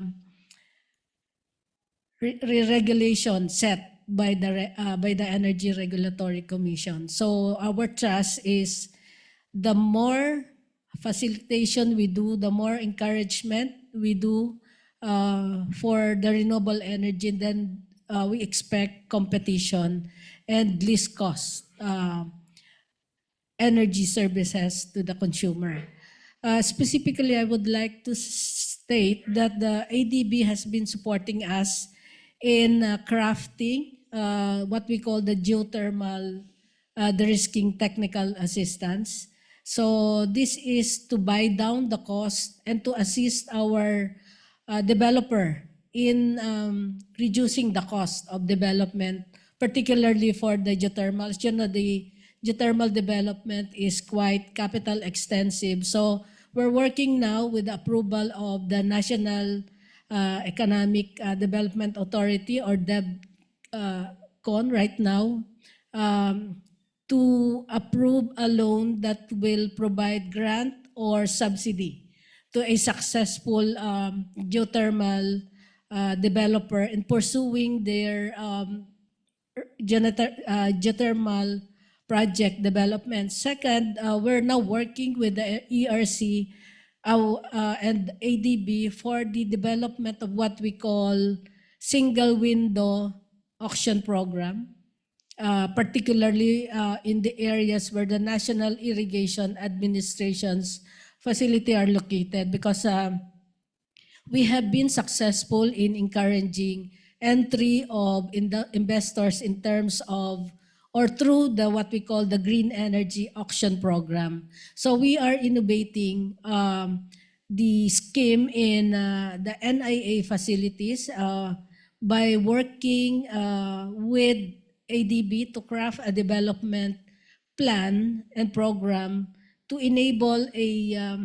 regulation set by the Energy Regulatory Commission. So our trust is the more facilitation we do, the more encouragement we do for the renewable energy, then we expect competition and least cost energy services to the consumer. Specifically, I would like to state that the ADB has been supporting us in crafting what we call the geothermal de-risking technical assistance. So this is to buy down the cost and to assist our developer in reducing the cost of development, particularly for the geothermals. You know, the geothermal development is quite capital extensive. So we're working now with the approval of the National Economic Development Authority, or DEVCON right now, to approve a loan that will provide grant or subsidy to a successful geothermal developer in pursuing their geothermal project development. Second, we're now working with the ERC and ADB for the development of what we call single window auction program, particularly in the areas where the National Irrigation Administration's facility are located, because we have been successful in encouraging entry of investors in terms of or through the what we call the green energy auction program. So we are innovating the scheme in the NIA facilities by working with ADB to craft a development plan and program to enable a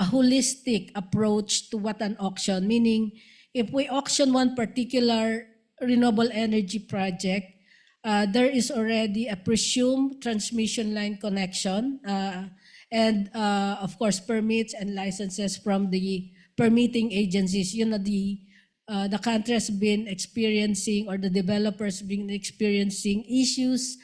holistic approach to what an auction, meaning if we auction one particular renewable energy project, there is already a presumed transmission line connection and of course permits and licenses from the permitting agencies. You know, the country has been experiencing, or the developers been experiencing issues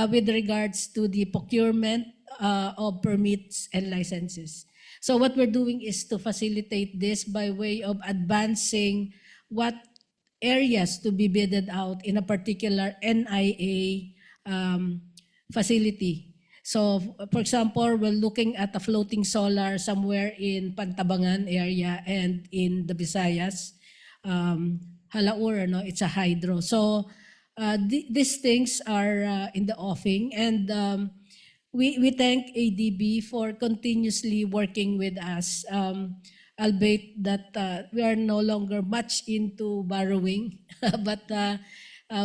with regards to the procurement of permits and licenses. So what we're doing is to facilitate this by way of advancing what areas to be bidded out in a particular NIA facility. So for example, we're looking at a floating solar somewhere in Pantabangan area and in the Visayas, Halaur, no, it's a hydro. So these things are in the offing, and we thank ADB for continuously working with us, albeit that we are no longer much into borrowing, but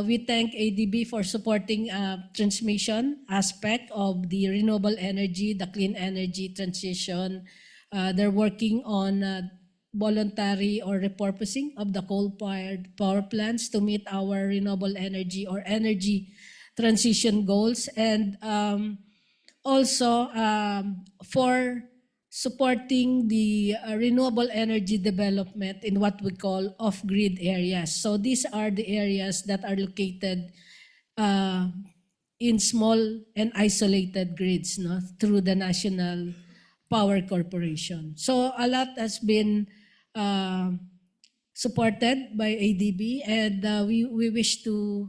we thank ADB for supporting transmission aspect of the renewable energy, the clean energy transition. They're working on voluntary or repurposing of the coal-fired power plants to meet our renewable energy or energy transition goals, and also for supporting the renewable energy development in what we call off-grid areas. So these are the areas that are located in small and isolated grids, no, through the National Power Corporation. So a lot has been supported by ADB, and we wish to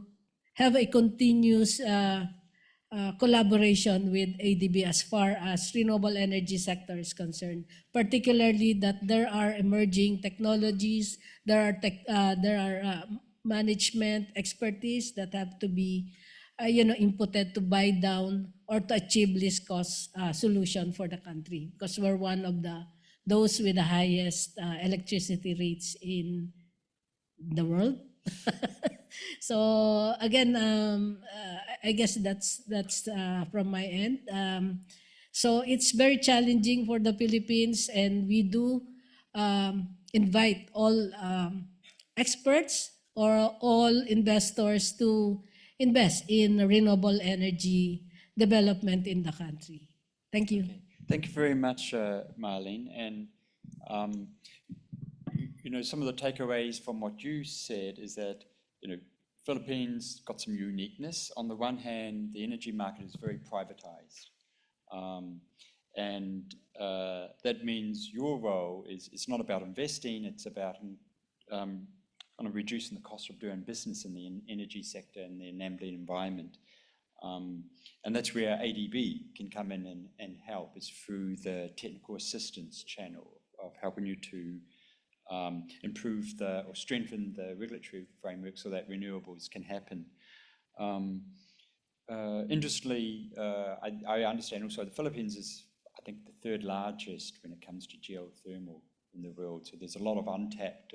have a continuous collaboration with ADB as far as renewable energy sector is concerned, particularly that there are emerging technologies, there are management expertise that have to be inputted to buy down or to achieve least cost solution for the country, because we're one of those with the highest electricity rates in the world. So again, I guess that's from my end. So it's very challenging for the Philippines, and we do invite all experts or all investors to invest in renewable energy development in the country. Thank you. Okay. Thank you very much, Marlene. And some of the takeaways from what you said is that Philippines got some uniqueness. On the one hand, the energy market is very privatized, and that means your role is it's not about investing; it's about kind of reducing the cost of doing business in the energy sector and the enabling environment. And that's where ADB can come in and help, is through the technical assistance channel of helping you to improve or strengthen the regulatory framework so that renewables can happen. Interestingly, I understand also the Philippines is, I think, the third largest when it comes to geothermal in the world. So there's a lot of untapped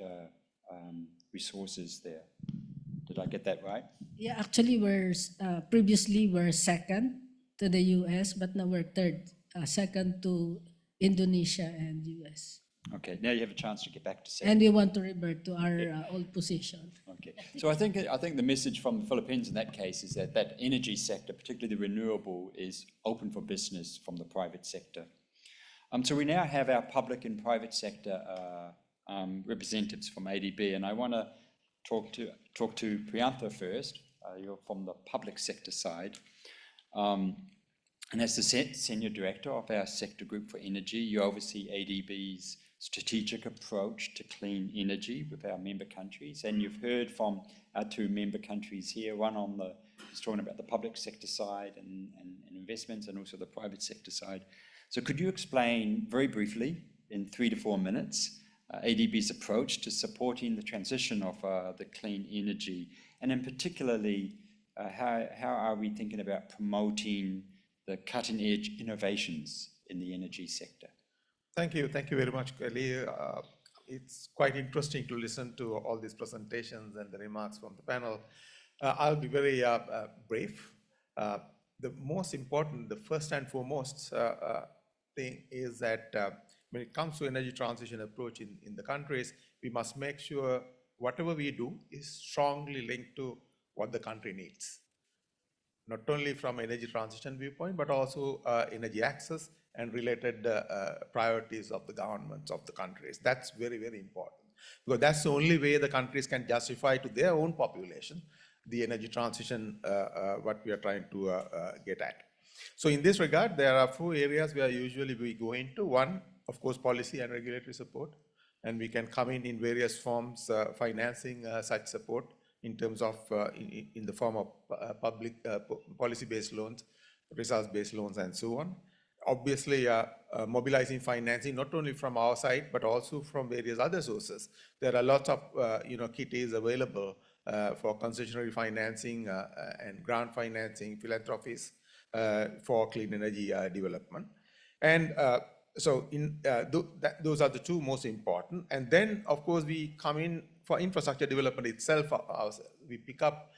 resources there. Did I get that right? Yeah, actually, previously we're second to the US, but now we're third, second to Indonesia and US. Okay, now you have a chance to get back to second. And we want to revert to our old position. Okay, so I think the message from the Philippines in that case is that energy sector, particularly the renewable, is open for business from the private sector. So we now have our public and private sector representatives from ADB, and I want to talk to Priyantha first. You're from the public sector side. And as the Senior Director of our Sector Group for Energy, you oversee ADB's strategic approach to clean energy with our member countries. And you've heard from our two member countries here, one is talking about the public sector side and investments, and also the private sector side. So could you explain very briefly, in 3 to 4 minutes, ADB's approach to supporting the transition of the clean energy, and in particularly, how are we thinking about promoting the cutting-edge innovations in the energy sector? Thank you very much, Kelly. It's quite interesting to listen to all these presentations and the remarks from the panel. I'll be very brief. The most important, the first and foremost thing is that when it comes to energy transition approach in the countries, we must make sure whatever we do is strongly linked to what the country needs. Not only from energy transition viewpoint, but also energy access and related priorities of the governments of the countries. That's very, very important, because that's the only way the countries can justify to their own population the energy transition, what we are trying to get at. So in this regard, there are 4 areas where usually we go into. One, of course, policy and regulatory support, and we can come in various forms, financing such support in terms of in the form of public policy-based loans, resource-based loans, and so on. Obviously, mobilizing financing not only from our side but also from various other sources. There are lots of kitties available for concessionary financing and grant financing, philanthropies for clean energy development. And so those are the two most important. And then, of course, we come in for infrastructure development itself. We pick up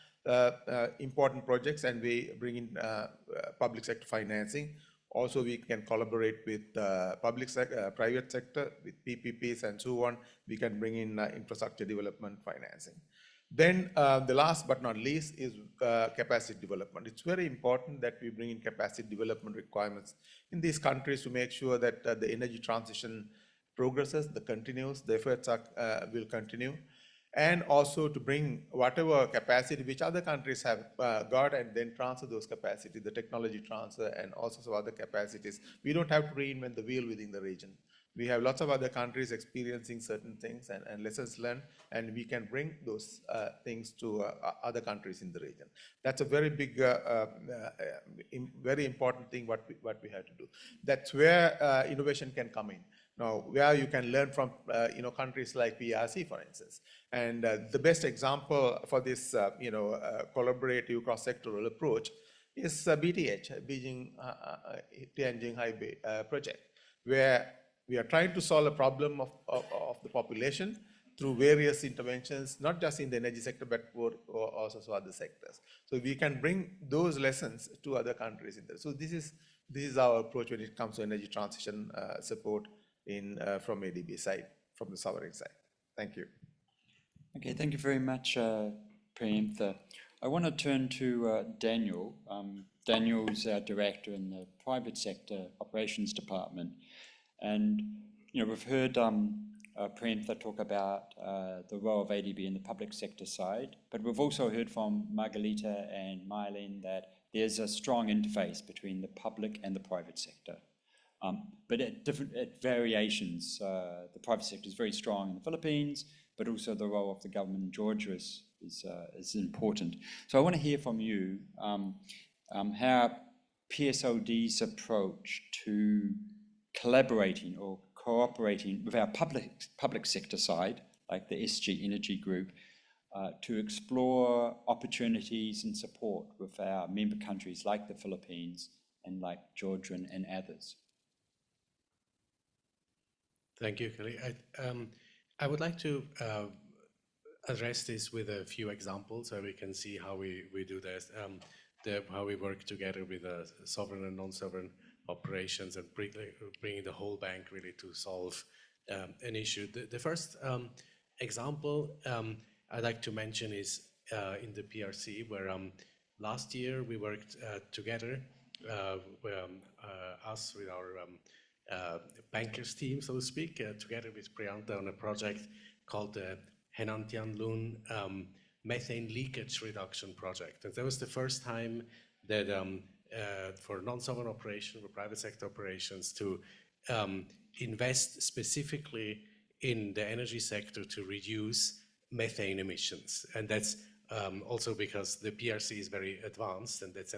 important projects and we bring in public sector financing. Also, we can collaborate with private sector, with PPPs and so on. We can bring in infrastructure development financing. Then the last but not least is capacity development. It's very important that we bring in capacity development requirements in these countries to make sure that the energy transition progresses, the efforts will continue, and also to bring whatever capacity which other countries have got and then transfer those capacity, the technology transfer and also some other capacities. We don't have to reinvent the wheel within the region. We have lots of other countries experiencing certain things and lessons learned, and we can bring those things to other countries in the region. That's a very big, very important thing what we have to do. That's where innovation can come in. Now, where you can learn from countries like PRC, for instance. And the best example for this collaborative cross-sectoral approach is BTH, Beijing-Tianjin Highway project, where we are trying to solve a problem of the population through various interventions, not just in the energy sector, but also other sectors. So we can bring those lessons to other countries in there. So this is our approach when it comes to energy transition support from ADB side, from the sovereign side. Thank you. Okay, thank you very much, Prayantha. I want to turn to Daniel. Daniel's our director in the private sector operations department. And we've heard Prayantha talk about the role of ADB in the public sector side, but we've also heard from Margarita and Mylene that there's a strong interface between the public and the private sector. But at variations, the private sector is very strong in the Philippines, but also the role of the government in Georgia is important. So I want to hear from you how PSOD's approach to collaborating or cooperating with our public sector side, like the SG Energy Group, to explore opportunities and support with our member countries like the Philippines and like Georgia and others. Thank you, Kelly. I would like to address this with a few examples so we can see how we do this, how we work together with sovereign and non-sovereign operations and bringing the whole bank really to solve an issue. The first example I'd like to mention is in the PRC, where last year we worked together, us with our bankers team, so to speak, together with Prayantha on a project called the Henan Tianlun methane leakage reduction project. And that was the first time that for non-sovereign operation, for private sector operations, to invest specifically in the energy sector to reduce methane emissions. And that's also because the PRC is very advanced, and that's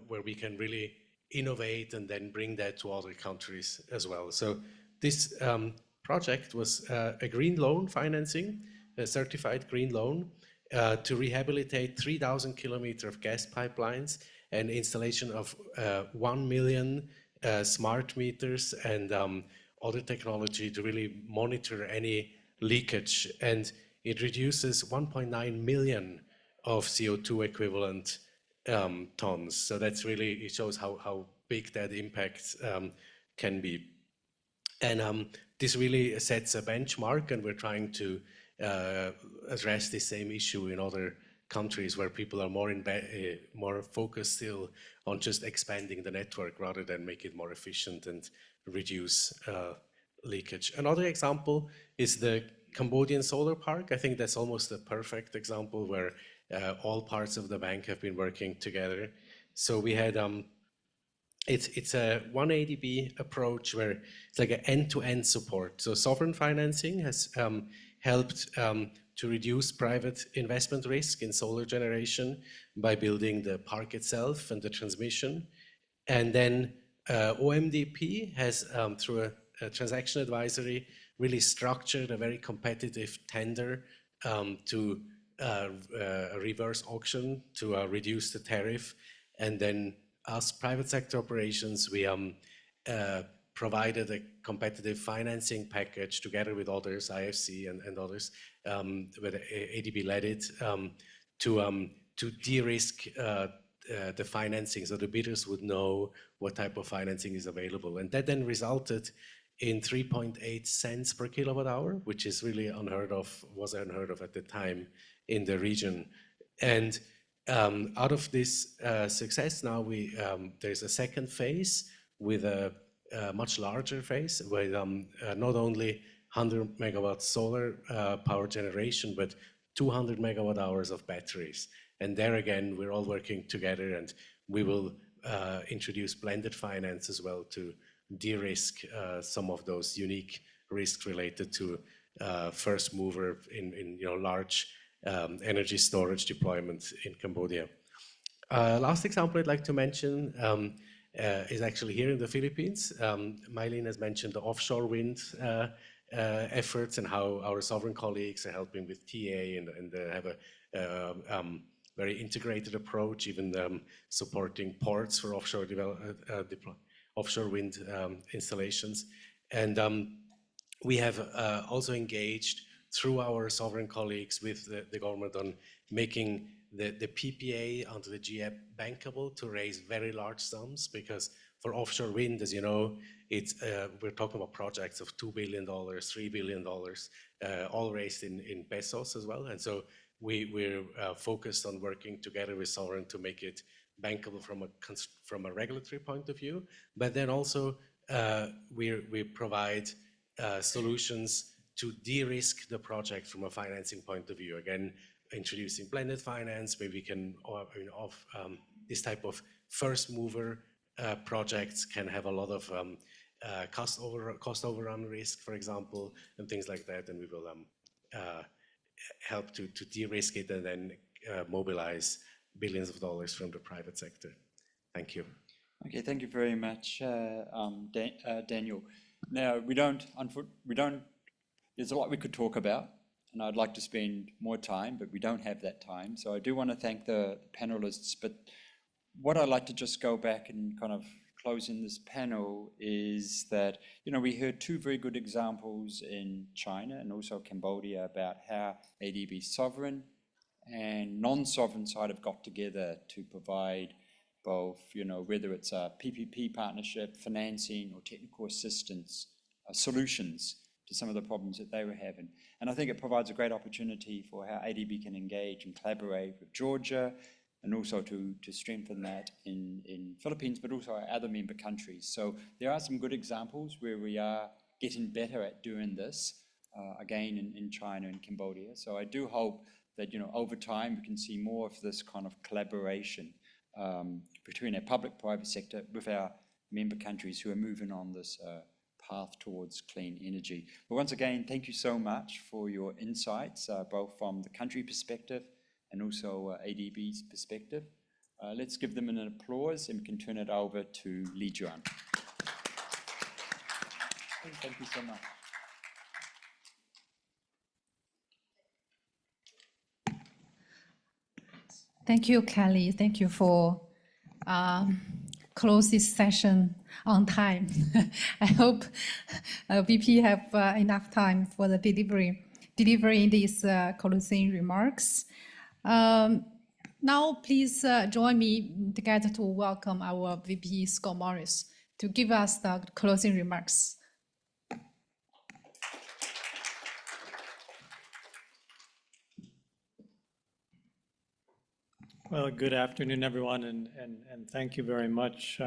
where we can really innovate and then bring that to other countries as well. So this project was a green loan financing, a certified green loan, to rehabilitate 3,000 kilometers of gas pipelines and installation of 1 million smart meters and other technology to really monitor any leakage. And it reduces 1.9 million of CO2 equivalent tons. So that's really, it shows how big that impact can be. And this really sets a benchmark, and we're trying to address the same issue in other countries where people are more focused still on just expanding the network rather than make it more efficient and reduce leakage. Another example is the Cambodian solar park. I think that's almost a perfect example where all parts of the bank have been working together. So we had it's a one ADB approach where it's like an end-to-end support. So sovereign financing has helped to reduce private investment risk in solar generation by building the park itself and the transmission. And then OMDP has, through a transaction advisory, really structured a very competitive tender to a reverse auction to reduce the tariff. And then as private sector operations, we provided a competitive financing package together with others, IFC and others, where ADB led it, to de-risk the financing, so the bidders would know what type of financing is available. And that then resulted in 3.8 cents per kilowatt hour, which is really unheard of, was unheard of at the time in the region. And out of this success, now there's a second phase with a much larger phase with not only 100 megawatt solar power generation, but 200 megawatt hours of batteries. And there again, we're all working together, and we will introduce blended finance as well to de-risk some of those unique risks related to first mover in large energy storage deployment in Cambodia. Last example I'd like to mention is actually here in the Philippines. Mylene has mentioned the offshore wind efforts and how our sovereign colleagues are helping with TA and have a very integrated approach, even supporting ports for offshore offshore wind installations. And we have also engaged through our sovereign colleagues with the government on making the PPA onto the GEP bankable to raise very large sums, because for offshore wind, as you know, we're talking about projects of $2 billion, $3 billion, all raised in pesos as well. And so we're focused on working together with sovereign to make it bankable from a regulatory point of view, but then also we provide solutions to de-risk the project from a financing point of view. Again, introducing blended finance, where we can, this type of first mover projects can have a lot of cost overrun risk, for example, and things like that. And we will help to de-risk it and then mobilize billions of dollars from the private sector. Thank you. Okay, thank you very much, Daniel. Now, there's a lot we could talk about, and I'd like to spend more time, but we don't have that time. So I do want to thank the panelists, but what I'd like to just go back and kind of close in this panel is that, we heard two very good examples in China and also Cambodia about how ADB sovereign and non-sovereign side have got together to provide both, whether it's a PPP partnership, financing, or technical assistance, solutions to some of the problems that they were having. And I think it provides a great opportunity for how ADB can engage and collaborate with Georgia, and also to strengthen that in Philippines, but also our other member countries. So there are some good examples where we are getting better at doing this, again, in China and Cambodia. So I do hope that, over time, we can see more of this kind of collaboration between our public-private sector with our member countries who are moving on this path towards clean energy. But once again, thank you so much for your insights, both from the country perspective and also ADB's perspective. Let's give them an applause, and we can turn it over to Li Juan. Thank you so much. Thank you, Kelly. Thank you for close this session on time. I hope VP have enough time for the delivering these closing remarks. Now, please join me together to welcome our VP, Scott Morris, to give us the closing remarks. Well, good afternoon, everyone, and thank you very much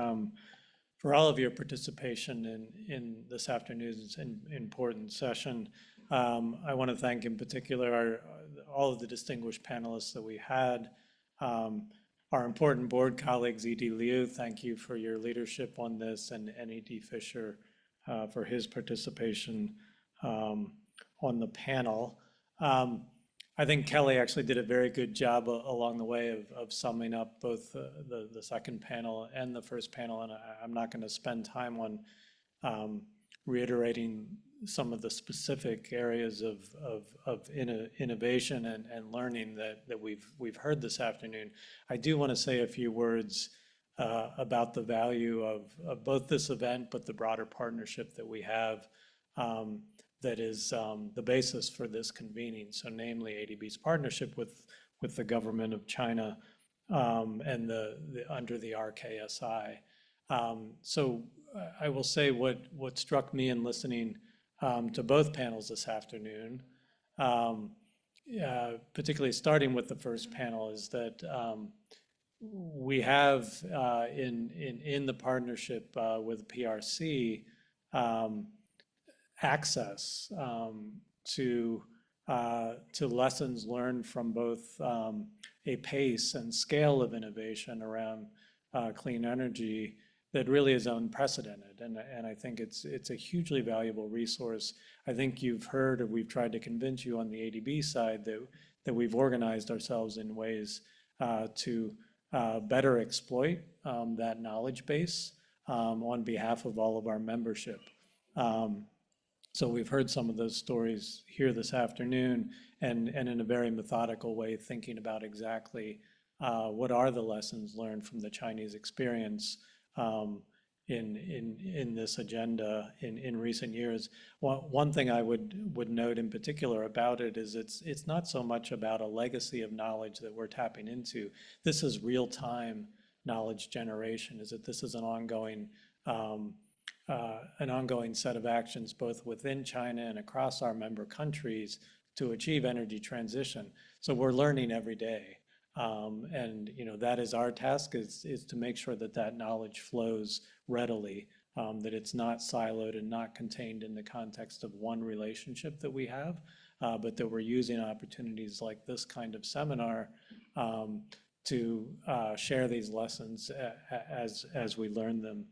for all of your participation in this afternoon's important session. I want to thank in particular all of the distinguished panelists that we had. Our important board colleagues, E.D. Liu, thank you for your leadership on this, and E.D. Fisher for his participation on the panel. I think Kelly actually did a very good job along the way of summing up both the second panel and the first panel, and I'm not going to spend time on reiterating some of the specific areas of innovation and learning that we've heard this afternoon. I do want to say a few words about the value of both this event, but the broader partnership that we have that is the basis for this convening. So namely ADB's partnership with the government of China and under the RKSI. So I will say what struck me in listening to both panels this afternoon, particularly starting with the first panel, is that we have in the partnership with PRC access to lessons learned from both a pace and scale of innovation around clean energy that really is unprecedented. And I think it's a hugely valuable resource. I think you've heard, or we've tried to convince you on the ADB side that we've organized ourselves in ways to better exploit that knowledge base on behalf of all of our membership. So we've heard some of those stories here this afternoon, and in a very methodical way, thinking about exactly what are the lessons learned from the Chinese experience in this agenda in recent years. One thing I would note in particular about it is it's not so much about a legacy of knowledge that we're tapping into. This is real-time knowledge generation. Is that this is an ongoing set of actions both within China and across our member countries to achieve energy transition. So we're learning every day. And that is our task, is to make sure that knowledge flows readily, that it's not siloed and not contained in the context of one relationship that we have, but that we're using opportunities like this kind of seminar to share these lessons as we learn them,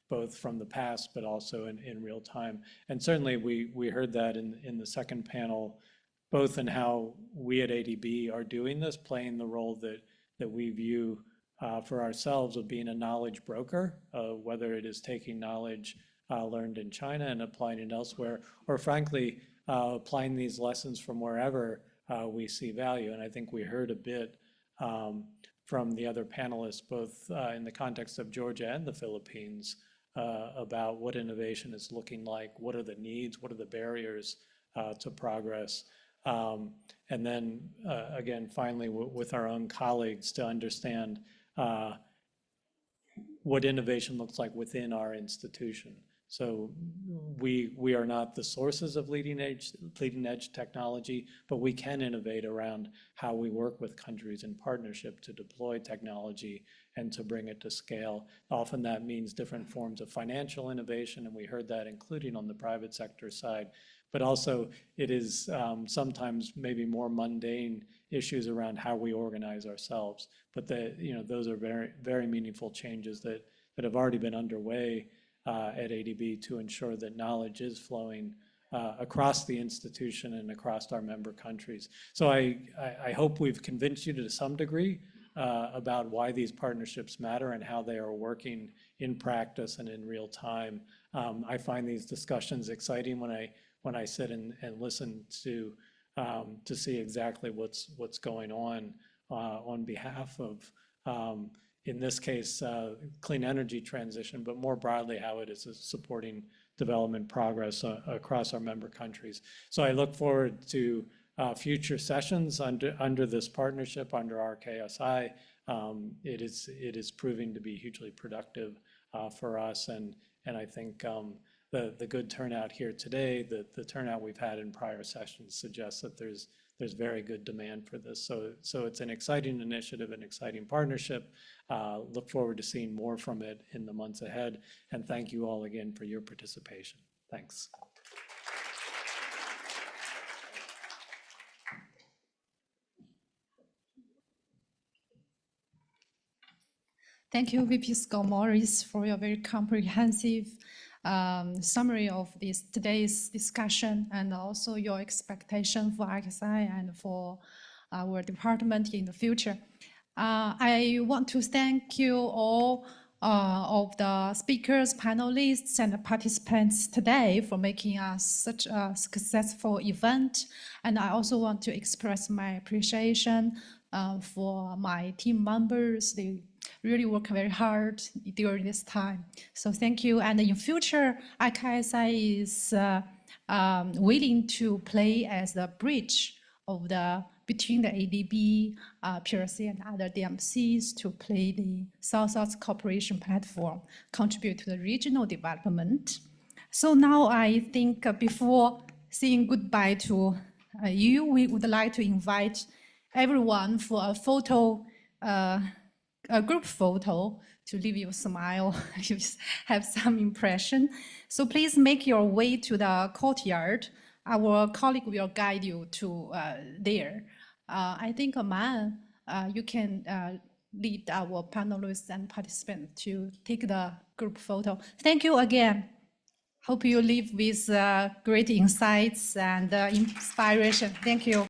both from the past, but also in real time. And certainly we heard that in the second panel, both in how we at ADB are doing this, playing the role that we view for ourselves of being a knowledge broker, whether it is taking knowledge learned in China and applying it elsewhere, or frankly, applying these lessons from wherever we see value. And I think we heard a bit from the other panelists, both in the context of Georgia and the Philippines, about what innovation is looking like, what are the needs, what are the barriers to progress. And then again, finally, with our own colleagues to understand what innovation looks like within our institution. So we are not the sources of leading edge technology, but we can innovate around how we work with countries in partnership to deploy technology and to bring it to scale. Often that means different forms of financial innovation, and we heard that including on the private sector side. But also it is sometimes maybe more mundane issues around how we organize ourselves. But those are very, very meaningful changes that have already been underway at ADB to ensure that knowledge is flowing across the institution and across our member countries. So I hope we've convinced you to some degree about why these partnerships matter and how they are working in practice and in real time. I find these discussions exciting when I sit and listen to see exactly what's going on behalf of, in this case, clean energy transition, but more broadly how it is supporting development progress across our member countries. So I look forward to future sessions under this partnership, under RKSI. It is proving to be hugely productive for us, and I think the good turnout here today, the turnout we've had in prior sessions suggests that there's very good demand for this. So it's an exciting initiative, an exciting partnership. Look forward to seeing more from it in the months ahead. And thank you all again for your participation. Thanks. Thank you, VP Scott Morris, for your very comprehensive summary of today's discussion, and also your expectation for RKSI and for our department in the future. I want to thank you all of the speakers, panelists, and participants today for making us such a successful event. And I also want to express my appreciation for my team members. They really work very hard during this time. So thank you. And in future, RKSI is willing to play as the bridge of between the ADB, PRC, and other DMCs to play the South-South cooperation platform, contribute to the regional development. So now I think before saying goodbye to you, we would like to invite everyone for a photo, a group photo to leave you a smile, you have some impression. So please make your way to the courtyard. Our colleague will guide you to there. I think, Aman, you can lead our panelists and participants to take the group photo. Thank you again. Hope you leave with great insights and inspiration. Thank you.